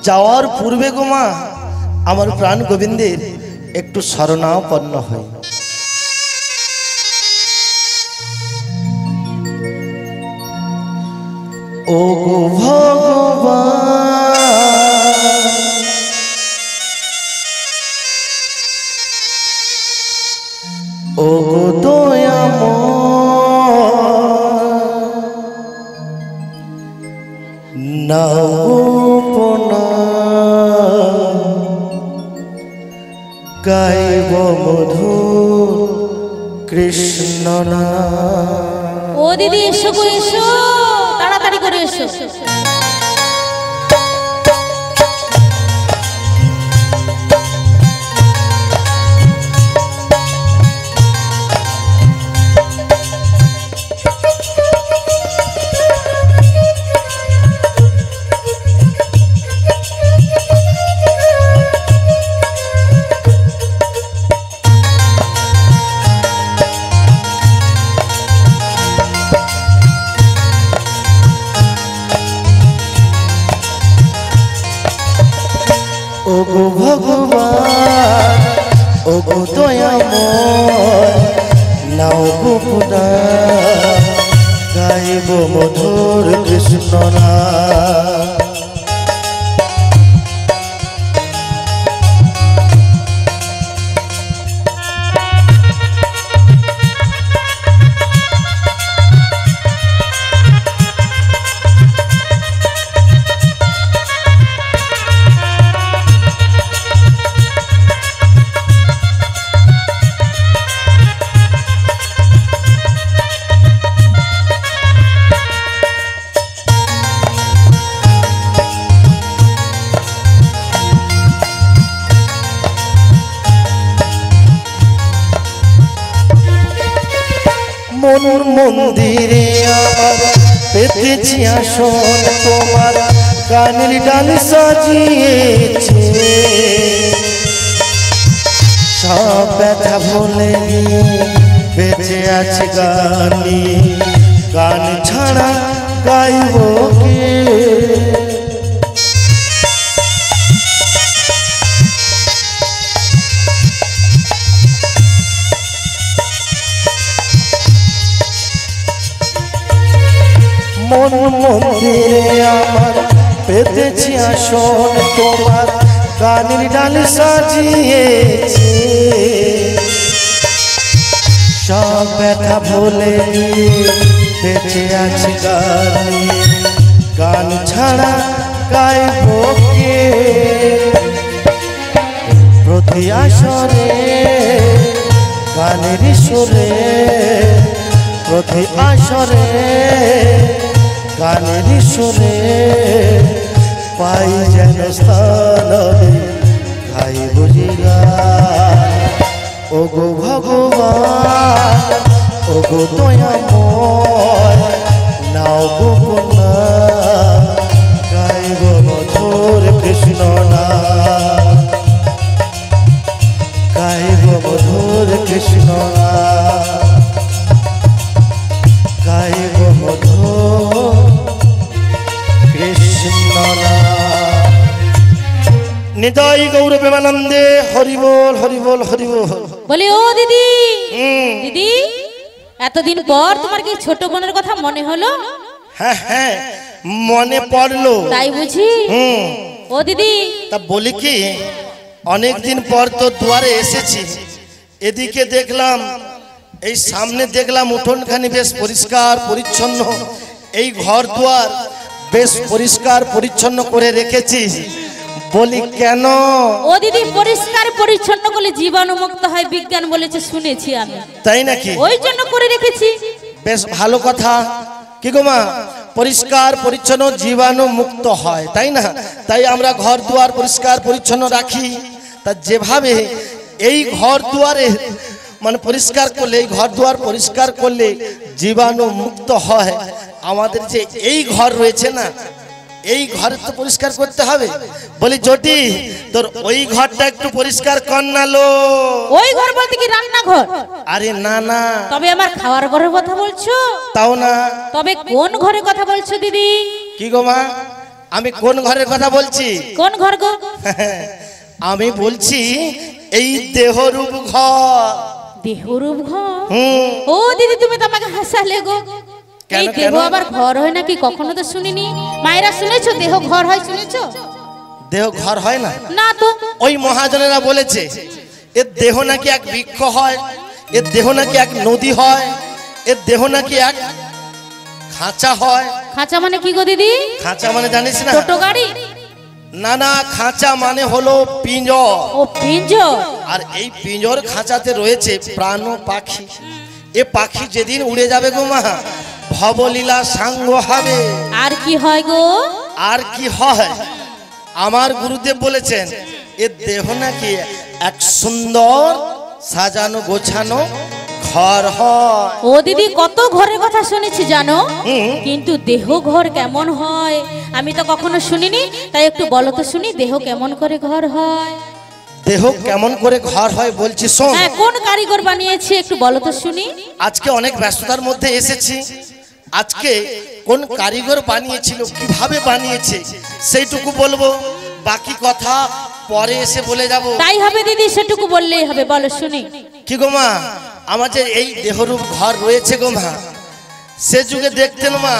যাওয়ার পূর্বে গো মা, আমার প্রাণ গোবিন্দের একটু শরণাপন্ন হয়। ও গো ভগবান, ও গো দয়াময়, নাও প্রণাম, গাইব মধুর কৃষ্ণ নাম। ও দিদি এসো গো, এসো তাড়াতাড়ি করে এসো। ও গো ভগবান, ও গো দয়াময়, নাও গো প্রণাম, গাইব মধুর কৃষ্ণ নাম। মন মন্দিরে আমার পেতেছি আসন, তোমার গানের ডান সাজিয়েছে। সব ব্যথা ভুলে বেঁচে আছে গানি, গান ছাড়া গাইব কে মন মন্দিরে আমার পেতেছি আসন তোমার গানের ডাল সাজিয়েছে সব ব্যথা ভুলে বেঁচে আছি গানে গান ছাড়া গাইব কে প্রতি আসরে গানের সুরে প্রতি আসরে গানের সুরে পাই যেন স্থান গাই বুঝি ও গো ভগবান ও গো দয়াময় নাও গো কন্যা গাইব মধুর কৃষ্ণ নাম গাইব মধুর কৃষ্ণ নাম গাইব মধুর কৃষ্ণ নাম নিতাই গৌর প্রেমানন্দে হরিবোল হরিবোল হরিবোল বলি ও দিদি দিদি এতদিন পর তোমার কি ছোট বোনের কথা মনে হলো? হ্যাঁ হ্যাঁ মনে পড়লো তাই বুঝি? ও দিদি তা বলি কি অনেক দিন পর তো দুয়ারে এসেছি এদিকে দেখলাম এই সামনে দেখলাম উঠোনখানি বেশ পরিষ্কার পরিচ্ছন্ন এই ঘর দুয়ার বেশ পরিষ্কার পরিচ্ছন্ন করে রেখেছিস বলি কেন? ও দিদি পরিষ্কার পরিচ্ছন্ন করলে জীবাণুমুক্ত হয় বিজ্ঞান বলেছে শুনেছি আমি। তাই নাকি? ওই জন্য করে রেখেছি। বেশ ভালো কথা কি গো মা পরিষ্কার পরিচ্ছন্ন জীবাণু মুক্ত হয় তাই না তাই আমরা ঘর দুয়ার পরিষ্কার পরিচ্ছন্ন রাখি তা যেভাবে এই ঘর দুয়ারে মানে পরিষ্কার করলে এই ঘর দুয়ার পরিষ্কার করলে জীবাণু মুক্ত হয় আমাদের যে এই ঘর রয়েছে না এই ঘরে তো পরিষ্কার করতে হবে বলি জটি তোর ওই ঘরটা একটু পরিষ্কার কর না লো ওই ঘর বলতে কি রান্নাঘর? আরে না না তবে আমার খাওয়ার ঘরের কথা বলছো? তাও না তবে কোন ঘরের কথা বলছো দিদি? কি গো মা আমি কোন ঘরের কথা বলছি? কোন ঘর গো? আমি বলছি এই দেহরূপ ঘর। দেহরূপ ঘর? ও দিদি তুমি তো আমাকে হাসালে গো। এই দেহ আবার ঘর হয় নাকি কখনো তো শুনিনি। মায়েরা শুনেছো দেহ ঘর হয় শুনেছো? দেহ ঘর হয় না? না তো। ওই মহাজনেরা বলেছে এর দেহ নাকি এক বৃক্ষ হয় এর দেহ নাকি এক নদী হয় এর দেহ নাকি এক খাঁচা হয়। খাঁচা মানে কি গো দিদি? খাঁচা মানে জানিস না? ছোট গাড়ি? না না খাঁচা মানে হলো পিঞ্জর। ও পিঞ্জর। আর এই পিঞ্জর খাঁচাতে রয়েছে প্রাণ পাখি এ পাখি যেদিন উড়ে যাবে গো মা ভবলীলা সাঙ্গ হবে। আর কি হয় গো? আর কি হয় আমার গুরুদেব বলেছেন এর দেহ নাকি এক সুন্দর সাজানো গোছানো ঘর হয়। ও দিদি কত ঘরের কথা শুনেছি জানো কিন্তু দেহ ঘর কেমন হয় আমি তো কখনো শুনিনি তাই একটু বলো তো শুনি দেহ কেমন করে ঘর হয়? দেহ কেমন করে ঘর হয় বলছি শোন। হ্যাঁ কোন কারিগর বানিয়েছে একটু বলো তো শুনি। আজকে অনেক ব্যস্ততার মধ্যে এসেছি আজকে কোন কারিগর বানিয়েছিল কিভাবে বানিয়েছে সেইটুকু বলবো বাকি কথা পরে এসে বলে যাব। তাই হবে দিদি সেটুকু বললেই হবে বলো শুনি। কি গো মা আমাদের এই দেহরূপ ঘর রয়েছে গো মা সে যুগে দেখতেন মা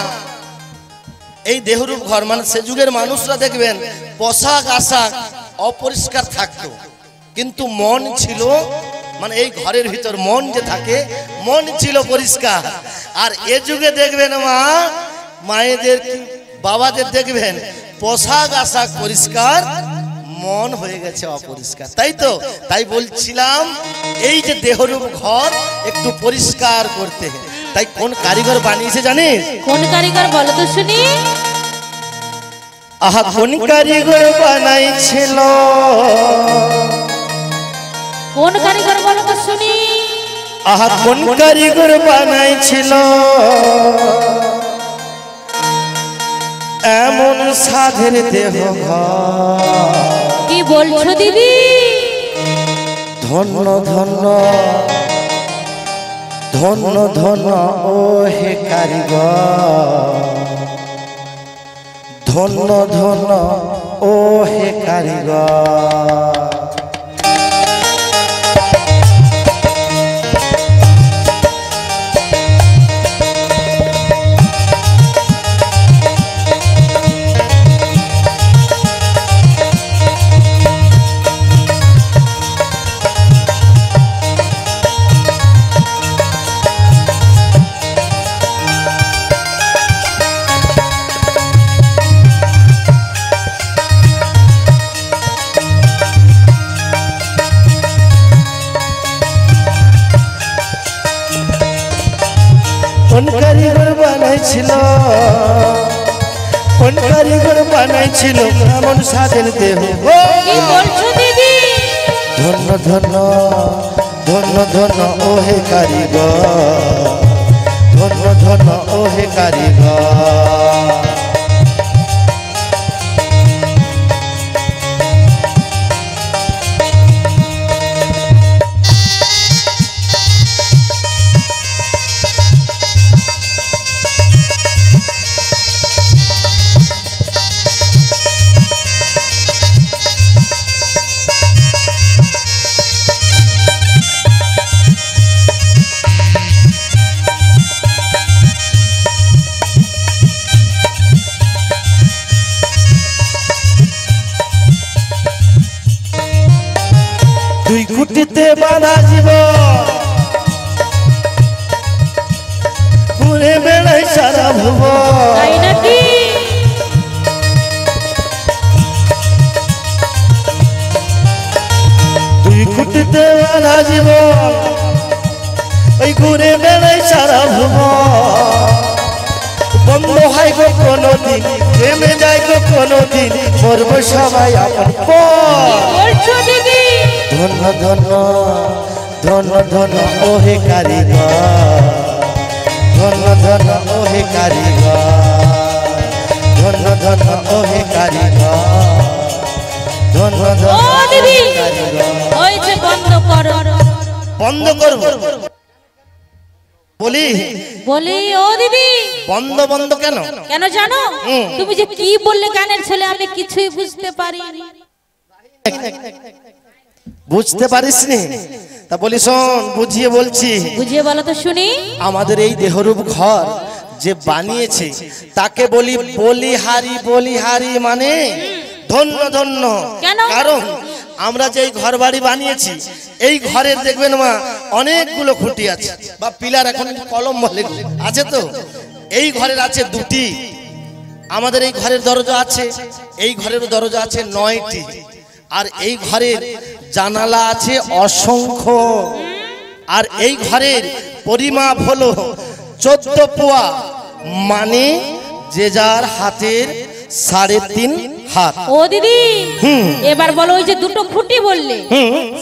এই দেহরূপ ঘর মানে সে যুগের মানুষরা দেখবেন পোশাক আশাক অপরিষ্কার থাকতো কিন্তু মন ছিল মানে এই ঘরের ভিতর মন যে থাকে মন ছিল পরিষ্কার। আর এ যুগে দেখবেন মা মায়েদের বাবাদের দেখবেন পোশাক আশাক পরিষ্কার মন হয়ে গেছে অপরিষ্কার তাই তো তাই বলছিলাম এই যে দেহরূপ ঘর একটু পরিষ্কার করতে তাই কোন কারিগর বানিয়েছে জানিস? কোন কারিগর বলো তো শুনি। আহা কোন কারিগর বানাইছিল কোন কারিগর বলো তো শুনি। আহা কোন কারিগর বানাইছিল এমন সাধের দেহ ঘর। কি বলছো দিদি? ধন্য ধন্য ধন্য ধন্য ও হে কারিগর ধন্য ধন্য ও হে কারিগর। কোন কারিগর বানাইছিল, কোন কারিগর বানাইছিল এমন সাদের দেহ। কি বলছো দিদি? ধন্য ধন্য ধন্য ধন্য ও হে কারিগর, ধন্য ধন্য ও হে কারিগর। দুই কুটিতে বাঁধা জীব ঘুরে বেড়াই সারা ভুব। তাই নাকি? দুই কুটিতে বাঁধা জীব ওই ঘুরে বেড়াই সারা ভুব। বন্ধ হয় গো কোনদিন, থেমে যায় গো কোনদিন, মরব সবাই আপন পর। বলছো দিদি? ধন্য ধন্য ধন্য ধন্য ও হে কারিগর, ধন্য ধন্য ও হে কারিগর, ধন্য ধন্য ও হে কারিগর, ধন্য ধন্য ও ও দিদি, হে কারিগর। ওই যে বন্ধ করো। বন্ধ করব বলি? বলি ও দিদি, বন্ধ বন্ধ কেন? কেন জানো? তুমি যে কি বললে গানের ছেলে, আমি কিছুই বুঝতে পারিনি। বুঝতে পারিসনি? তা বলি শোন, বুঝিয়ে বলছি। বুঝিয়ে বলো তো শুনি। আমাদের এই দেহরূপ ঘর যে বানিয়েছে তাকে বলি বলিহারি। বলিহারি মানে ধন্য ধন্য। কেন? কারণ আমরা যে এই ঘর বাড়ি বানিয়েছি, এই ঘরের দেখবেন মা অনেকগুলো খুঁটি আছে বা পিলার, এখন কলম বলে আছে। তো এই ঘরের আছে দুটি, আমাদের এই ঘরের দরজা আছে, এই ঘরেরও দরজা আছে 9টি, আর এই ঘরের জানালা আছে অসংখ্য, আর এই ঘরের পরিমাপ হলো 14 পোয়া, মানে যে যার হাতের 3.5 হাত। ও দিদি, এবার বলো ওই যে দুটো খুঁটি বললে,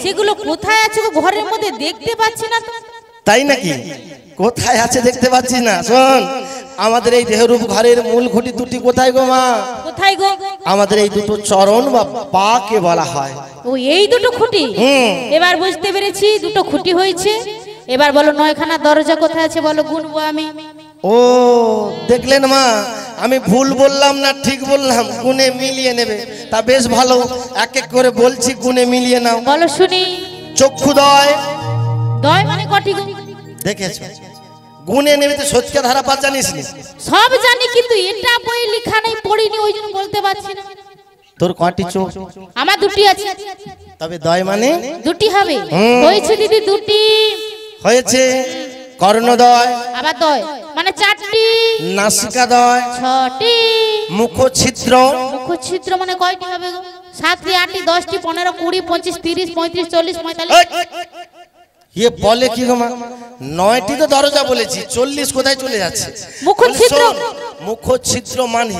সেগুলো কোথায় আছে গো? ঘরের মধ্যে দেখতে পাচ্ছি না তো। তাই নাকি? কোথায় আছে দেখতে পাচ্ছি না? শোন, আমাদের এই দেহরূপ ঘরের মূল খুঁটি দুটি কোথায় গো মা? কোথায় গো? আমাদের এই দুটো চরণ বা পাকে বলা হয়। ও এই দুটো খুঁটি? এবার বুঝতে পেরেছি, দুটো খুঁটি হয়েছে। এবার বলো 9খানা দরজা কোথায় আছে বলো, গুনবো আমি। ও দেখলেন মা, আমি ভুল বললাম না ঠিক বললাম? গুনে মিলিয়ে নেবে। তা বেশ ভালো, এক এক করে বলছি, গুনে মিলিয়ে নাও। বলো শুনি। চক্ষুদয়। দয় মানে কটি গো? দেখেছো? গুনে নেবে তো। সত্যি ধারা পাঁচ জানিস নি? সব জানি, কিন্তু এটা বই লেখা নেই, পড়িনি, ওই জন্য বলতে পারছি না। তোর কয়টি চোখ? আমার দুটি আছে। তবে দয় মানে দুটি হবে। হয়েছে দিদি, দুটি হয়েছে। কর্ণদয়। আবার দয় মানে 4টি। নাসিকাদয়। 6টি। মুখছিদ্র। মুখছিদ্র মানে কয়টি হবে গো? 7টি, 8টি, 10টি, 15, 20, 25, 30, 35, 40, 45। ये বলে কি গো মা? 9টি তো দরজা বলেছি, 40 কোথায় চলে যাচ্ছে? মুখছিদ্র। মুখছিদ্র মানে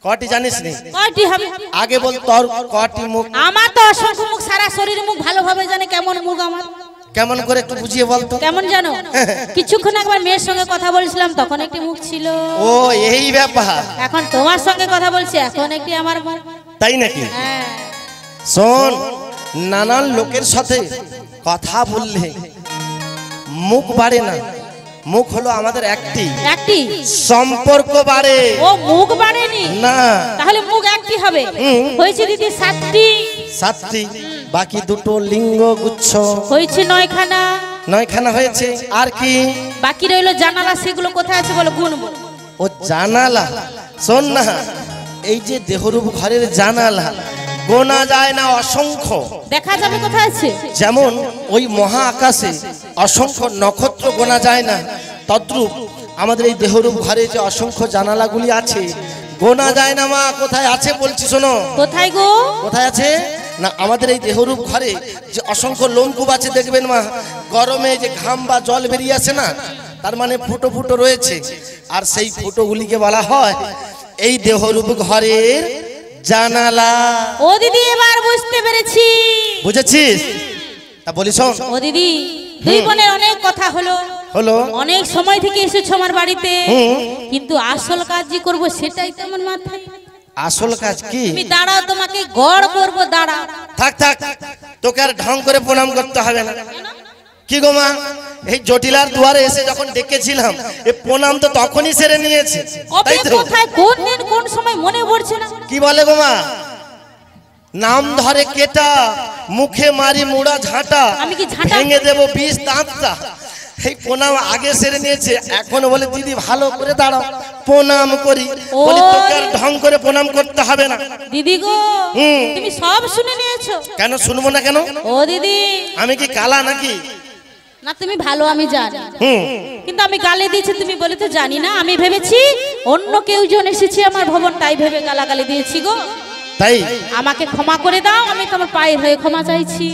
কয়টি জানিস নি? কয়টি হবে? আগে বল তোর কয়টি মুখ? আমার তো অসংখ্য মুখ, সারা শরীর মুখ ভালোভাবে জানে। কেমন মুখ আমার? কেমন করে একটু বুঝিয়ে বলতো। কেমন জানো? কিছুক্ষণ একবার মেয়ের সঙ্গে কথা বলছিলাম, তখন একটি মুখ ছিল। ও এই ব্যাপার। এখন তোমার সঙ্গে কথা বলছি, এখন একটি আমার মুখ। তাই নাকি? হ্যাঁ। শোন, নানান লোকের সাথে কথা বললে মুখ বাড়ে না, মুখ হলো আমাদের একটি, একটি সম্পর্ক বাড়ে। ও মুখ বাড়েনি না, তাহলে মুখ একটি হবে। হয়েছে দিদি 7টি, 7টি, বাকি দুটো লিঙ্গ গুচ্ছ হয়েছে 9খানা, 9খানা হয়েছে। আর কি বাকি রইলো জানালা, সেগুলো কোথায় আছে বলো, গুনবো। ও জানালা, শোন না, এই যে দেহরূপ ঘরের জানালা গোনা যায় না, অসংখ্য। দেখা যাবে কোথায় আছে। যেমন ওই মহা আকাশে অসংখ্য নক্ষত্র গোনা যায় না, তদ্রূপ আমাদের এই দেহরূপ ঘরে যে অসংখ্য জানালাগুলি আছে গোনা যায় না। মা কোথায় আছে বলছি শোনো। কোথায় গো? কোথায় আছে না, আমাদের এই দেহরূপ ঘরে যে অসংখ্য লোমকূপ আছে দেখবেন মা, গরমে যে ঘাম বা জল বেরিয়ে আসে না, তার মানে ফুটো ফুটো রয়েছে। আর সেই ফুটোগুলিকে বলা হয় এই দেহরূপ ঘরের জানালা। ও দিদি এবার বুঝতে পেরেছি। বুঝেছিস? তা বলি শোন। ও দিদি, দুই বোনের অনেক কথা হলো, অনেক সময় থেকে এসেছো আমার বাড়িতে, কিন্তু আসল কাজ যে করবো সেটাই তো আমার মাথায়। আসল কাজ কি? তুমি দাঁড়াও, তোমাকে গড় করবো, দাঁড়াও। থাক থাক, তোকে আর ঢং করে প্রণাম করতে হবে না। কি গো মা, এই জটিলার দুয়ারে এসে যখন ডেকেছিলাম এই প্রণাম তো তখনই সেরে নিয়েছে, তাই তো? কোথায়, কোন দিন, কোন সময় মনে পড়ছে না। কি বলে গো মা, নাম ধরে কেটা, মুখে মারি মুড়া ঝাঁটা, আমি কি ঝাঁটা? ভেঙে দেবো 20 দাঁতটা। এই প্রণাম আগে সেরে নিয়েছে, এখন বলে দিদি ভালো করে দাঁড়াও প্রণাম করি। বলি তোকে আর ঢং করে প্রণাম করতে হবে না। দিদি গো, তুমি সব শুনে নিয়েছো। কেন শুনবো না কেন? ও দিদি, আমি কি কালা নাকি? না তুমি ভালো, আমি জানি, কিন্তু আমি গালি দিয়েছি তুমি বলে তো জানি না। আমি ভেবেছি অন্য কেউ জন এসেছে আমার ভবন, তাই ভেবে গালাগালি দিয়েছি গো। তাই আমাকে ক্ষমা করে দাও, আমি তোমার পায়ে হয়ে ক্ষমা চাইছি।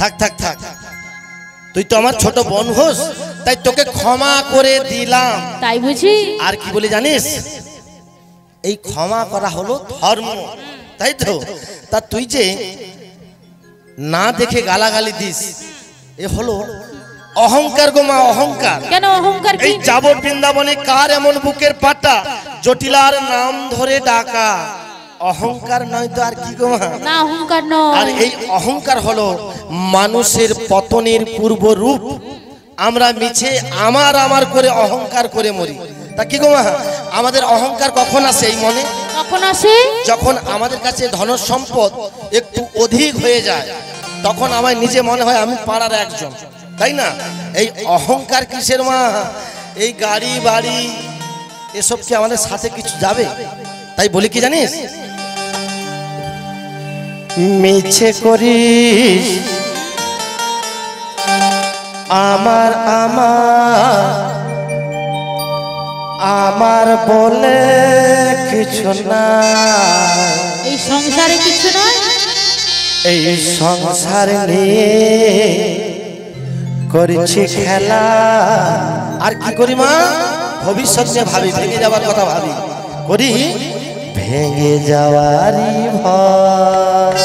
থাক থাক থাক, তুই তো আমার ছোট বোন হোস, তাই তোকে ক্ষমা করে দিলাম। তাই বুঝি? আর কি বলি জানিস, এই ক্ষমা করা হলো ধর্ম, তাই তো? তা তুই যে না দেখে গালাগালি দিস, এ হলো অহংকার গো মা, অহংকার। কেন অহংকার? এই যাবত বৃন্দাবনে কার এমন বুকের পাটা জটিলার নাম ধরে ডাকা, অহংকার নয় তো আর কি গো মা? না অহংকার নয়। আর এই অহংকার হলো মানুষের পতনের পূর্ব রূপ। আমরা মিছে আমার আমার করে অহংকার করে মরি। তা কি গো মা, আমাদের অহংকার কখন আসে এই মনে? কখন আসে? যখন আমাদের কাছে ধন সম্পদ একটু অধিক হয়ে যায়, তখন আমার নিজে মনে হয় আমি পাড়ার একজন, তাই না? এই অহংকার কিসের মা? এই গাড়ি বাড়ি এসব কি আমাদের সাথে কিছু যাবে? তাই বলি কি জানিস, মিছে করিস আমার আমার আমার বলে কিছু না, এই সংসারে কিছু নয়। এই সংসার নিয়ে করেছি খেলা। আর কি করি মা, ভবিষ্যৎ নিয়ে ভাবি, ভেঙে যাওয়ার কথা ভাবি, করি ভেঙে যাওয়ারই ভয়।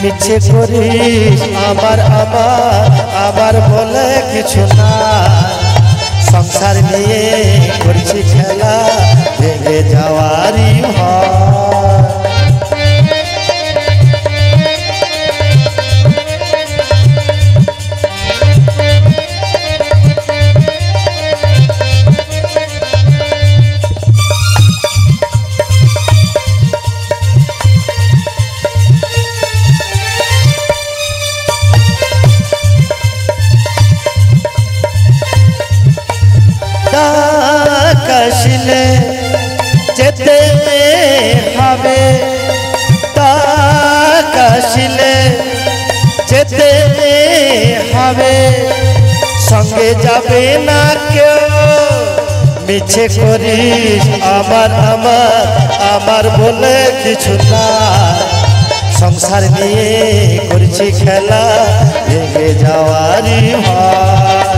মিছে করিস আমার আমার আমার বলে কিছু না, সংসার নিয়ে করছি খেলা, ভেঙে যাওয়ারই ভয়। কাশিলে যেতে হবে, কাশিলে যেতে হবে, সঙ্গে যাবে না কেউ। মিছে করিস আমার আমার আমার বলে কিছু না, সংসার নিয়ে করছি খেলা, ভেঙে যাওয়ারই ভয়,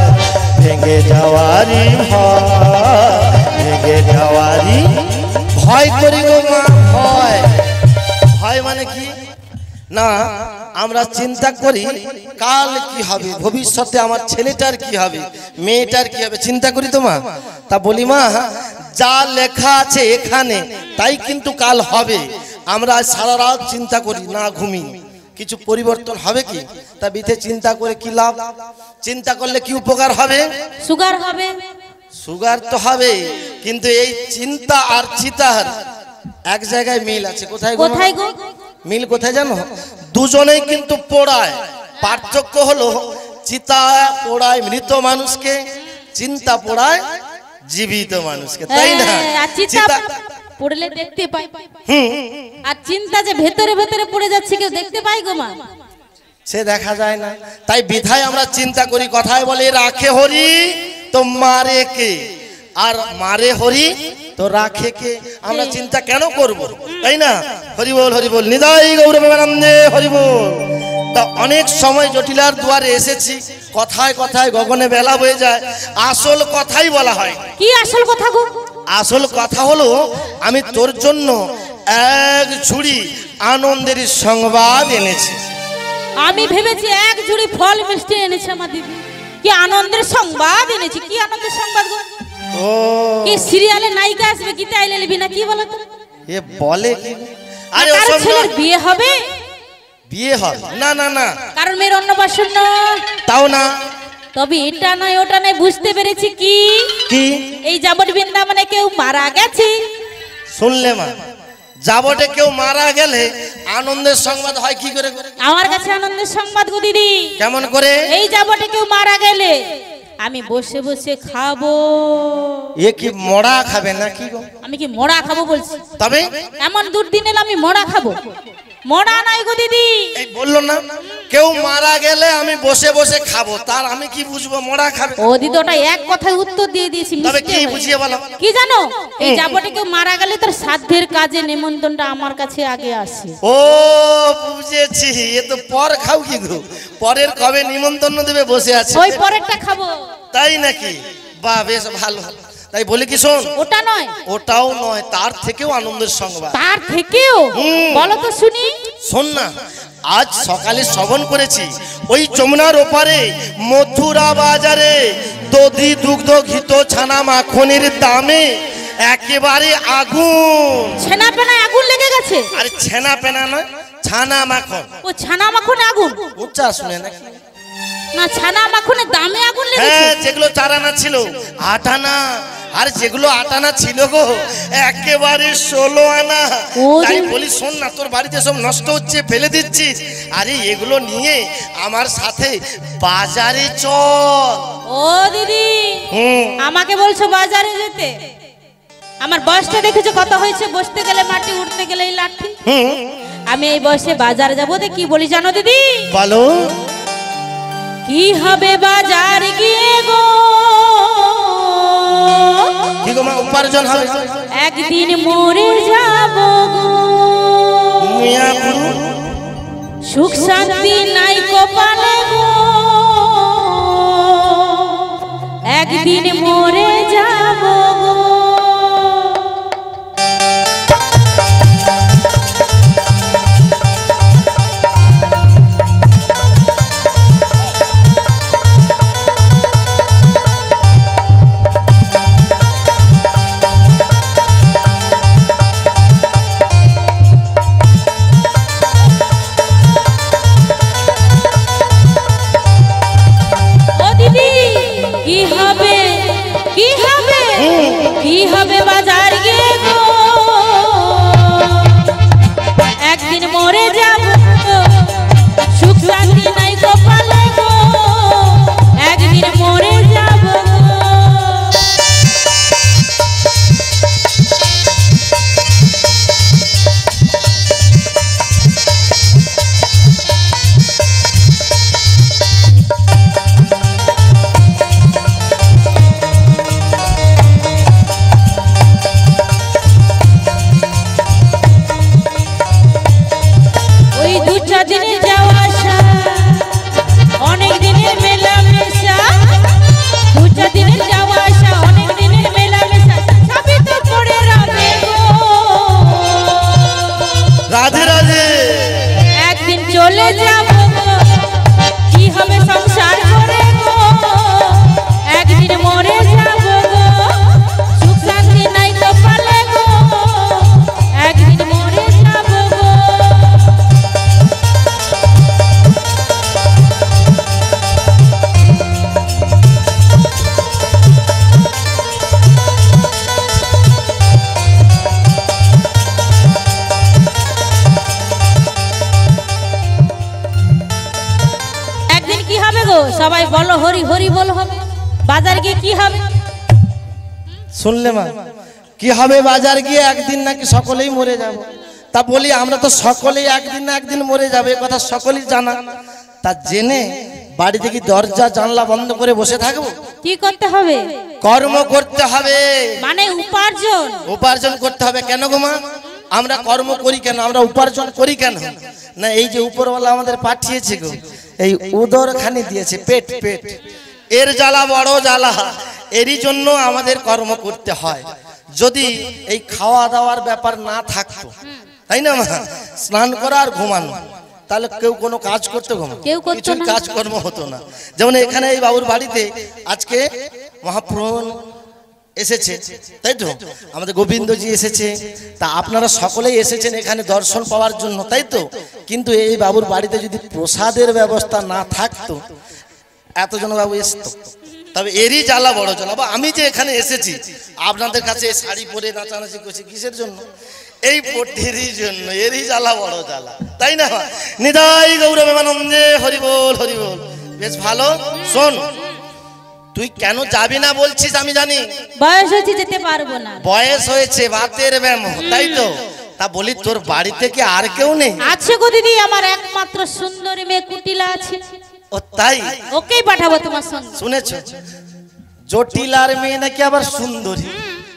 ভেঙে যাওয়ারই ভয়, ভেঙে যাওয়ারই ভয় করি গো মা। মানে কি না, আমরা চিন্তা করি কাল কি হবে, ভবিষ্যতে আমার ছেলেটার কি হবে, মেয়েটার কি হবে, চিন্তা করি তো মা। তা বলি মা, যা লেখা আছে এখানে তাই কিন্তু কাল হবে। আমরা সারা রাত চিন্তা করি না ঘুমি, কিছু পরিবর্তন হবে কি? তা বিথে চিন্তা করে কি লাভ? চিন্তা করলে কি উপকার হবে? সুগার হবে। সুগার তো হবে, কিন্তু এই চিন্তা আর চিতার এক জায়গায় মিল আছে। কোথায় গো? কোথায় গো? মিল কোথায় জানো? দুজনেই কিন্তু পোড়ায়, পার্থক্য হলো চিতা পোড়ায় মৃত মানুষকে, চিন্তা পোড়ায় জীবিত মানুষকে, তাই না? আর চিতা পড়লে দেখতে পাই, আর চিন্তা যে ভেতরে ভেতরে পড়ে যাচ্ছে কেউ দেখতে পাই গো মা? সে দেখা যায় না। তাই বিধায় আমরা চিন্তা করি, কথায় বলে রাখে হরি তো মারে কে, আর মারে হরি তো রাখে কে। আমরা চিন্তা কেন করব, তাই না? হরি বল, হরি বল, নিদাই গৌর প্রেমানন্দে হরি বল। তা অনেক সময় জটিলার দুয়ারে এসেছি, কথায় কথায় গগনে বেলা বয়ে যায়, আসল কথাই বলা হয়। কি আসল কথা গো? আসল কথা হলো আমি তোর জন্য এক ঝুড়ি আনন্দের সংবাদ এনেছি। আমি ভেবেছি এক ঝুড়ি ফল মিষ্টি এনেছে আমার দিদি। কি আনন্দের সংবাদ এনেছি? কি আনন্দের সংবাদ গো? ও কি সিরিয়ালে নায়িকা আসবে, কি তাই লেলবি না কি বলো তো? এ বলে কি? আরে কারো ওসব ছেলের না। বিয়ে হবে? বিয়ে হবে না, না না, কারণ মেয়ের অন্নপ্রাশন তাও না। তবে এটা নয় ওটা নয়, বুঝতে পেরেছি। কি কি? এই যাবট বৃন্দাবনে কেউ মারা গেছে। শুনলে মা, যাবটে কেউ মারা গেলে আনন্দের সংবাদ হয় কি করে? আমার কাছে আনন্দের সংবাদ গো দিদি। কেমন করে? এই যাবটে কেউ মারা গেলে আমি বসে বসে খাবো। এ কি মরা খাবে নাকি গো? আমি কি মোড়া খাবো বলছি? তবে এমন দুর্দিন এলে আমি মোড়া খাবো? মোড়া নাই গো দিদি। এই বললো না কেউ মারা গেলে আমি বসে বসে খাবো, তার আমি কি বুঝবো মরা খাবে? ও দিদি, ওটা এক কথায় উত্তর দিয়ে দিয়েছি। তবে মিষ্টি কি হয়ে। বুঝিয়ে বলো? কি জানো, এই যাবটে কেউ মারা গেলে তার সাধ্যের কাজে নেমন্তন্নটা আমার কাছে আগে আসে। ও বুঝেছি, এ তো পর খাও কি গো? পরের কবে নিমন্ত্রণ দেবে বসে আছে, ওই পরেরটা খাবো। তাই নাকি? বাহ, বেশ ভালো। তাই বলি কি শোন, ওটা নয়, ওটাও নয়, তার থেকেও আনন্দের সংবাদ। তার থেকেও বলো তো শুনি। শোন না, আজ সকালে শ্রবণ করেছি ওই যমুনার ওপারে মথুরা বাজারে দধি দুগ্ধ ঘিত ছানা মাখনের দামে একেবারে আগুন। ছানা পেনায় আগুন লেগে গেছে? আরে ছানা পেনা না, ছানা মাখন। ও ছানা মাখনে আগুন? উচ্চা শুনে নাকি? না, ছানা মাখনে দামে আগুন লেগেছে। হ্যাঁ, যেগুলো 4 আনা ছিল 8 আনা, আর যেগুলো 8 আনা ছিল গো একেবারে 16 আনা। তাই বলি শোন না, তোর বাড়িতে সব নষ্ট হচ্ছে, ফেলে দিচ্ছিস, আরে এগুলো নিয়ে আমার সাথে বাজারে চল। ও দিদি, আমাকে বলছো বাজারে যেতে? আমার বয়সটা দেখেছো কত হয়েছে? বসতে গেলে মাটি, উঠতে গেলে এই লাঠি। আমি এই বয়সে বাজারে যাবো? কি বলি জানো দিদি? বলো। কি হবে বাজার গিয়ে গো? কি গো মা, উপার্জন হবে? একদিন মরে যাব গো, মিয়া গুরু সুখ শান্তি নাই কপালে গো, একদিন মরে যাব গো। বলো হরি হরি বল হবে, বাজার গিয়ে কি হবে? শুনলে মা, কি হবে বাজার গিয়ে? একদিন নাকি সকলেই মরে যাব। তা বলি আমরা তো সকলেই একদিন না একদিন মরে যাবে, কথা সকলেই জানা। তা জেনে বাড়ি থেকে দরজা জানলা বন্ধ করে বসে থাকবো? কি করতে হবে? কর্ম করতে হবে, মানে উপার্জন। উপার্জন করতে হবে। কেন গো মা? আমরা কর্ম করি কেন, আমরা উপার্জন করি কেন? না এই যে উপরওয়ালা আমাদের পাঠিয়েছে গো, এই উদরখানি দিয়েছে, পেট পেট, এর জ্বালা বড় জ্বালা, এরই জন্য আমাদের কর্ম করতে হয়। যদি এই খাওয়া দাওয়ার ব্যাপার না থাকতো, তাই না মা, স্নান করা আর ঘুমানো, তাহলে কেউ কোনো কাজ করতে কিছু কাজকর্ম হতো না। যেমন এখানে এই বাবুর বাড়িতে আজকে মহাপ্রভু এসেছে, তাই তো, আমাদের গোবিন্দজি এসেছে, তা আপনারা সকলেই এসেছেন এখানে দর্শন পাওয়ার জন্য, তাই তো। কিন্তু এই বাবুর বাড়িতে যদি প্রসাদের ব্যবস্থা না থাকতো, এতজন বাবু এসতো। তবে এরই জ্বালা বড় জ্বালা। বা আমি যে এখানে এসেছি আপনাদের কাছে শাড়ি পরে নাচানাচি করছি, কিসের জন্য? এই পটিরই জন্য, এরই জ্বালা বড় জ্বালা, তাই না? নিতাই গৌরবানন্দে হরি বল হরি বল। বেশ ভালো। শোন, তুই কেন যাবি না বলছিস আমি জানি। বয়স হয়েছে, যেতে পারবো না। বয়স হয়েছে, বাতের ব্যায়াম, তাই তো। তা বলি তোর বাড়িতে কি আর কেউ নেই? আছে গো দিদি, আমার একমাত্র সুন্দরী মেয়ে কুটিলা আছে। ও তাই? ওকেই পাঠাবো তোমার সঙ্গে। শুনেছ, জটিলার মেয়ে নাকি আবার সুন্দরী?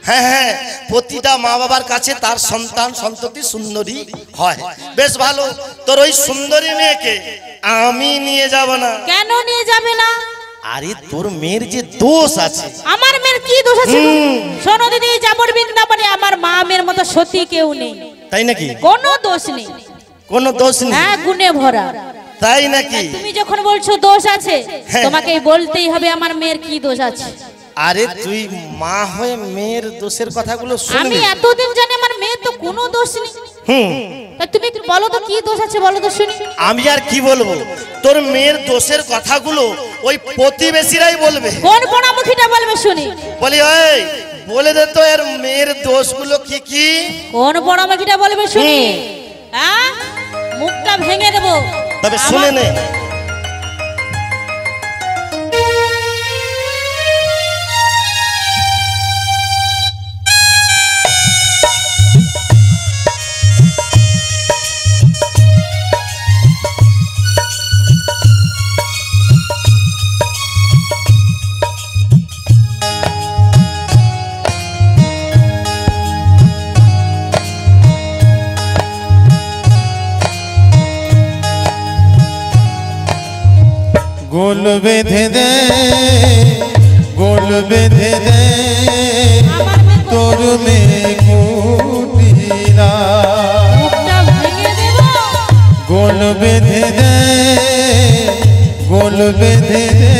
হ্যাঁ হ্যাঁ, প্রতিটা মা বাবার কাছে তার সন্তান সন্ততি সুন্দরী হয়। বেশ ভালো, তোর ওই সুন্দরী মেয়েকে আমি নিয়ে যাব না। কেন নিয়ে যাবে না? আরে তোর মেয়ের যে দোষ আছে। আমার মেয়ের কি দোষ আছে? শোনো দিদি, যাবর বৃন্দাবনে আমার মা মেয়ের মতো সতী কেউ নেই। তাই নাকি? কোনো দোষ নেই। কোনো দোষ নেই? হ্যাঁ, গুণে ভরা। তাই নাকি? তুমি যখন বলছো দোষ আছে, তোমাকেই বলতেই হবে আমার মেয়ের কি দোষ আছে। আরে তুই মা হয়ে মেয়ের দোষের কথাগুলো শুনবি? আমি এতদিন জানি আমার মেয়ের তো কোনো দোষ নেই। তা তুমি একটু বলো তো কি দোষ আছে, বলো তো শুনি। আমি আর কি বলবো? তোর মেয়ের দোষের কথাগুলো ওই প্রতিবেশীরাই বলবে। কোন পোড়ামুখীটা বলবে শুনি? বলি ওই বলে দে তো এর মেয়ের দোষগুলো কি কি। কোন পোড়ামুখীটা বলবে শুনি? হ্যাঁ, মুখটা ভেঙে দেবো। তবে শুনে নে। গোল বেঁধে দে, গোল বেঁধে দে, তোর মেয়ে কুটিলা। গোল বেঁধে দে, গোল বেঁধে দে,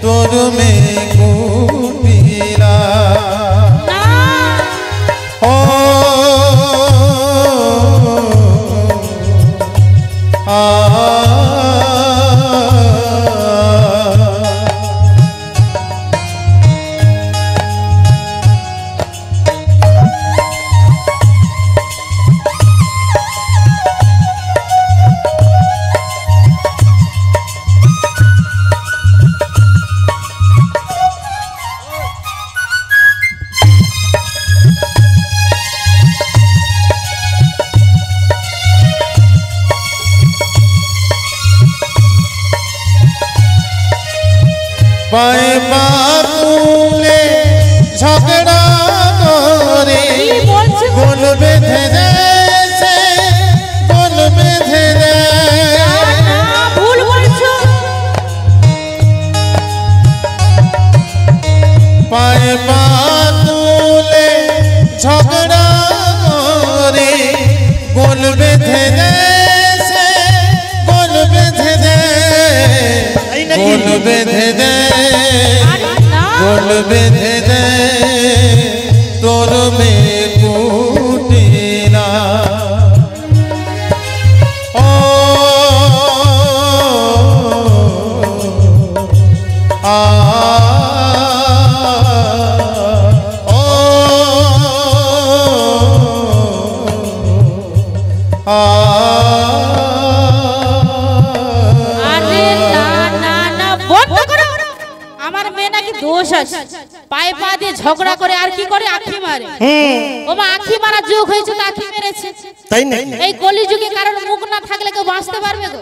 তোর মেয়ে কুটিলা। ও পায়ে পা তুলে ঝগড়া করে গোল বেঁধে দে, গোল বেঁধে দে। ভুল বলছো। পায়ে পা তুলে ঝগড়া করে গোল বেঁধে দে, গোল বেঁধে দে, গোল বেঁধে দে, গোল বেঁধে দে, তোর মেয়ে কুটিলা। ও আ ও আ আরে না না না, ঝগড়া করে আর কি করে আঁখি মারে। ও মা আঁখি মারা যুগ হয়েছে তো আঁখি মেরেছে। তাই না? এই কলি যুগে কারোর মুখ না থাকলে কেউ বাঁচতে পারবে গো?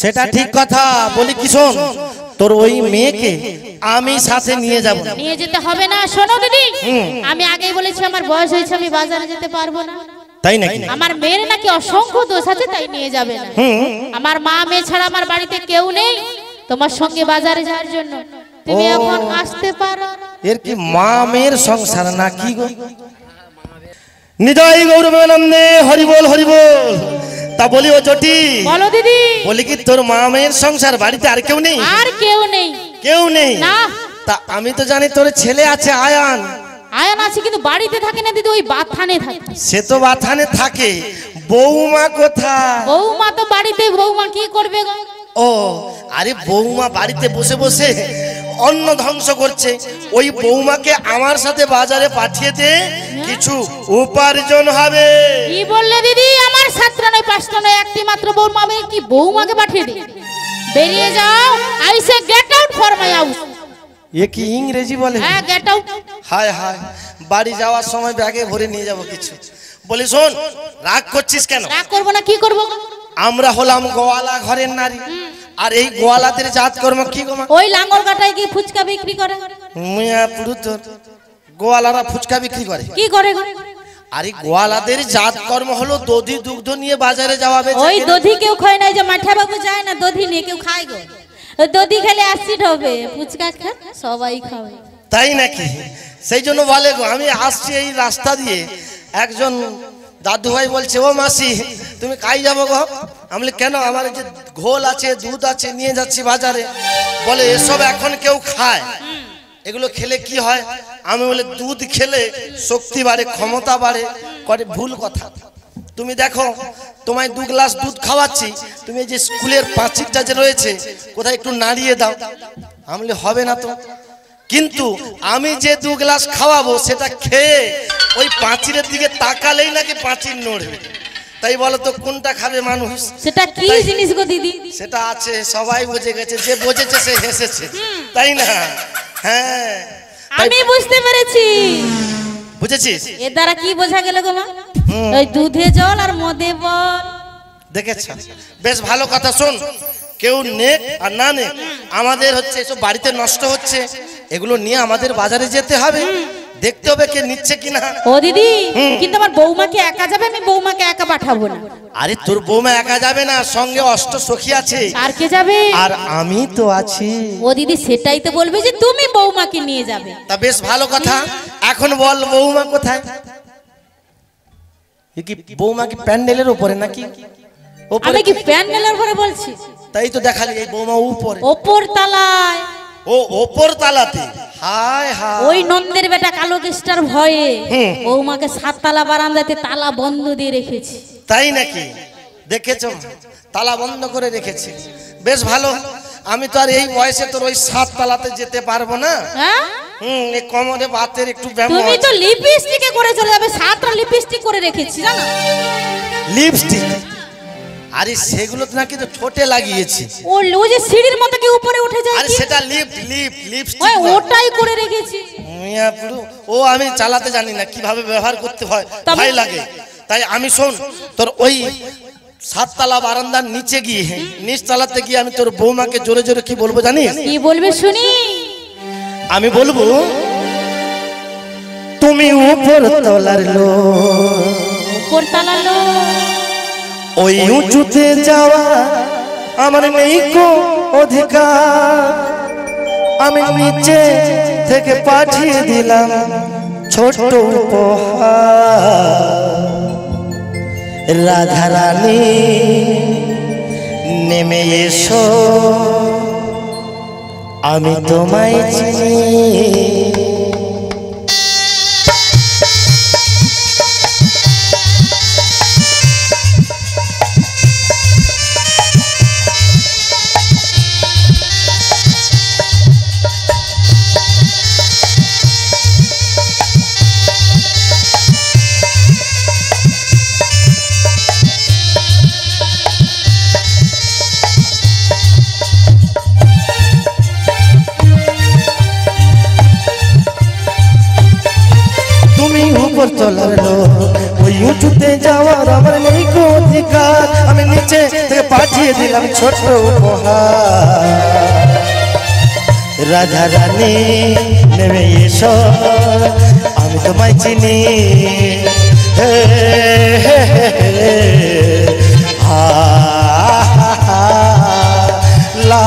সেটা ঠিক কথা। বলি কি শোন, তোর ওই মেয়েকে আমি সাথে নিয়ে যাব। নিয়ে যেতে হবে না। শোনো দিদি, আমি আগেই বলেছি আমার বয়স হয়েছে, আমি বাজারে যেতে পারবো না। তাই নাকি? আমার মেয়ের নাকি অসংখ্য দোষ আছে, তাই নিয়ে যাবে না। আমার মা মেয়ে ছাড়া আমার বাড়িতে কেউ নেই তোমার সঙ্গে বাজারে যাওয়ার জন্য। তুমি এখন আসতে পারো। এর কি মা মেয়ের সংসার না কি গো? নিতাই গৌরবানন্দে হরি বল হরি বল। তা বলি ও চটি, বলো দিদি। বলি কি তোর মা মেয়ের সংসার, বাড়িতে আর কেউ নেই? আর কেউ নেই। কেউ নেই না। তা আমি তো জানি তোর ছেলে আছে আয়ান। আয়ান আছে কিন্তু বাড়িতে থাকে না দিদি, ওই বাথানে থাকে। সে তো বাথানে থাকে, বৌমা কোথায়? বৌমা তো বাড়িতে, বৌমা কি করবে গো? ও আরে বৌমা বাড়িতে বসে বসে অন্ন ধ্বংস করছে। ওই বৌমাকে আমার সাথে বাজারে পাঠিয়ে দে, কিছু উপার্জন হবে। কি বললে দিদি? আমার সাতটা নয় পাঁচটা নয়, একটি মাত্র বৌমা, আমি কি বৌমাকে পাঠিয়ে দিই? বেরিয়ে যাও। I say get out for my house. এ কি ইংরেজি বলে? হ্যাঁ, গেট আউট। হায় হায়, বাড়ি যাওয়ার সময় ব্যাগে ভরে নিয়ে যাব কিছু। বলি শোন, রাগ করছিস কেন? রাগ করবো না, কি করবো? আমরা হলাম গোয়ালা ঘরের নারী, আর এই গোয়ালাদের জাত কর্ম কি গো মা? ওই লাঙ্গল কাটায় কি ফুচকা বিক্রি করে? মিয়া পুরু তোর গোয়ালারা ফুচকা বিক্রি করে? কি করে গো? আরে গোয়ালাদের জাত কর্ম হলো দধি দুগ্ধ নিয়ে বাজারে যাওয়া। ওই দধি কেউ খায় না, যে মাঠা বাবু যায় না দধি নিয়ে কেউ খায় গো। ওই দধি খেলে অ্যাসিড হবে, ফুচকা খা সবাই খাবে। তাই নাকি? সেই জন্য বলে গো, আমি আসছি এই রাস্তা দিয়ে, একজন দাদু ভাই বলছে, ও মাসি তুমি কাই যাবো গো? আমি বলি কেন? আমার যে ঘোল আছে দুধ আছে নিয়ে যাচ্ছি বাজারে। বলে এসব এখন কেউ খায়, এগুলো খেলে কি হয়? আমি বলে দুধ খেলে শক্তি বাড়ে, ক্ষমতা বাড়ে। করে ভুল কথা। তুমি দেখো, তোমায় 2 গ্লাস দুধ খাওয়াচ্ছি, তুমি যে স্কুলের পাঁচিলটা যে রয়েছে কোথায় একটু নাড়িয়ে দাও। আমি বলি হবে না তো। কিন্তু আমি যে 2 গ্লাস খাওয়াবো সেটা খেয়ে ওই পাঁচিলের দিকে তাকালেই নাকি পাঁচিল নড়বে। তাই বলো তো কোনটা খাবে মানুষ? সেটা কি জিনিস গো দিদি? সেটা আছে, সবাই বুঝে গেছে, যে বুঝেছে সে হেসেছে, তাই না? হ্যাঁ আমি বুঝতে পেরেছি। বুঝেছিস? এর দ্বারা কি বোঝা গেল গো মা? ওই দুধে জল আর মদে বল। দেখেছ? বেশ ভালো কথা। শোন, কেউ নেক আর না নেক, আমাদের হচ্ছে এসব বাড়িতে নষ্ট হচ্ছে, এগুলো নিয়ে আমাদের বাজারে যেতে হবে, দেখতে হবে কে নিচ্ছে কিনা। ও দিদি, কিন্তু আমার বৌমাকে একা যাবে, আমি বৌমাকে একা পাঠাবো না। আরে তোর বৌমা একা যাবে না, সঙ্গে অষ্ট সখী আছে। আর কে যাবে? আর আমি তো আছি। ও দিদি, সেটাই তো বলবে যে তুমি বৌমাকে নিয়ে যাবে। তা বেশ ভালো কথা। এখন বল বৌমা কোথায়? এ কি বৌমা কি প্যান্ডেলের উপরে নাকি? আমি কি প্যান্ডেলের উপরে বলছি? তাই তো দেখালি এই বৌমা উপরে, ওপর তালায়। ও ওপর তালাতে? হায় হায়, ওই নন্দের বেটা কালো কেষ্টার ভয়ে বৌমাকে 7 তালা বারান্দাতে তালা বন্ধ দিয়ে রেখেছি। তাই নাকি? দেখেছো, তালা বন্ধ করে রেখেছি। বেশ ভালো। আমি তো আর এই বয়সে তোর ওই 7 তালাতে যেতে পারবো না। হ্যাঁ, এই কোমরে বাতের একটু ব্যায়াম তুমি তো আছে। লিপস্টিকে করে চলে যাবে। 7টা লিপস্টিক করে রেখেছি জানো? লিপস্টিক? আরে সেগুলো তো নাকি তো ঠোঁটে লাগিয়েছি। ও যে সিঁড়ির মতো কি উপরে উঠে যায় আরে কি? সেটা লিপস্টিক। ওই ওটাই করে রেখেছি। মিয়া পুরো ও আমি চালাতে জানি না, কিভাবে ব্যবহার করতে হয় ভয় লাগে। তাই আমি শোন, তোর ওই 7 তালা বারান্দার নিচে গিয়ে, নিচ তালাতে গিয়ে আমি তোর বৌমাকে জোরে জোরে কি বলবো জানিস? কি বলবে শুনি? আমি বলবো, তুমি উপর তলার লোক, উপর তালা লোক, ওই উঁচুতে যাওয়া আমার নেই কো অধিকার। আমি নিচে থেকে পাঠিয়ে দিলাম ছোট উপহার। রাধা রানী নেমে এসো, আমি তোমায় চিনি। উপর তোলার লোক, ওই উঁচুতে যাওয়ার আমার নেই কো অধিকার। আমি নিচে থেকে পাঠিয়ে দিলাম ছোট উপহার। রাধা রানী নেমে এসো, আমি তোমায় চিনি। হে হে হে হে, হা হা হা, লা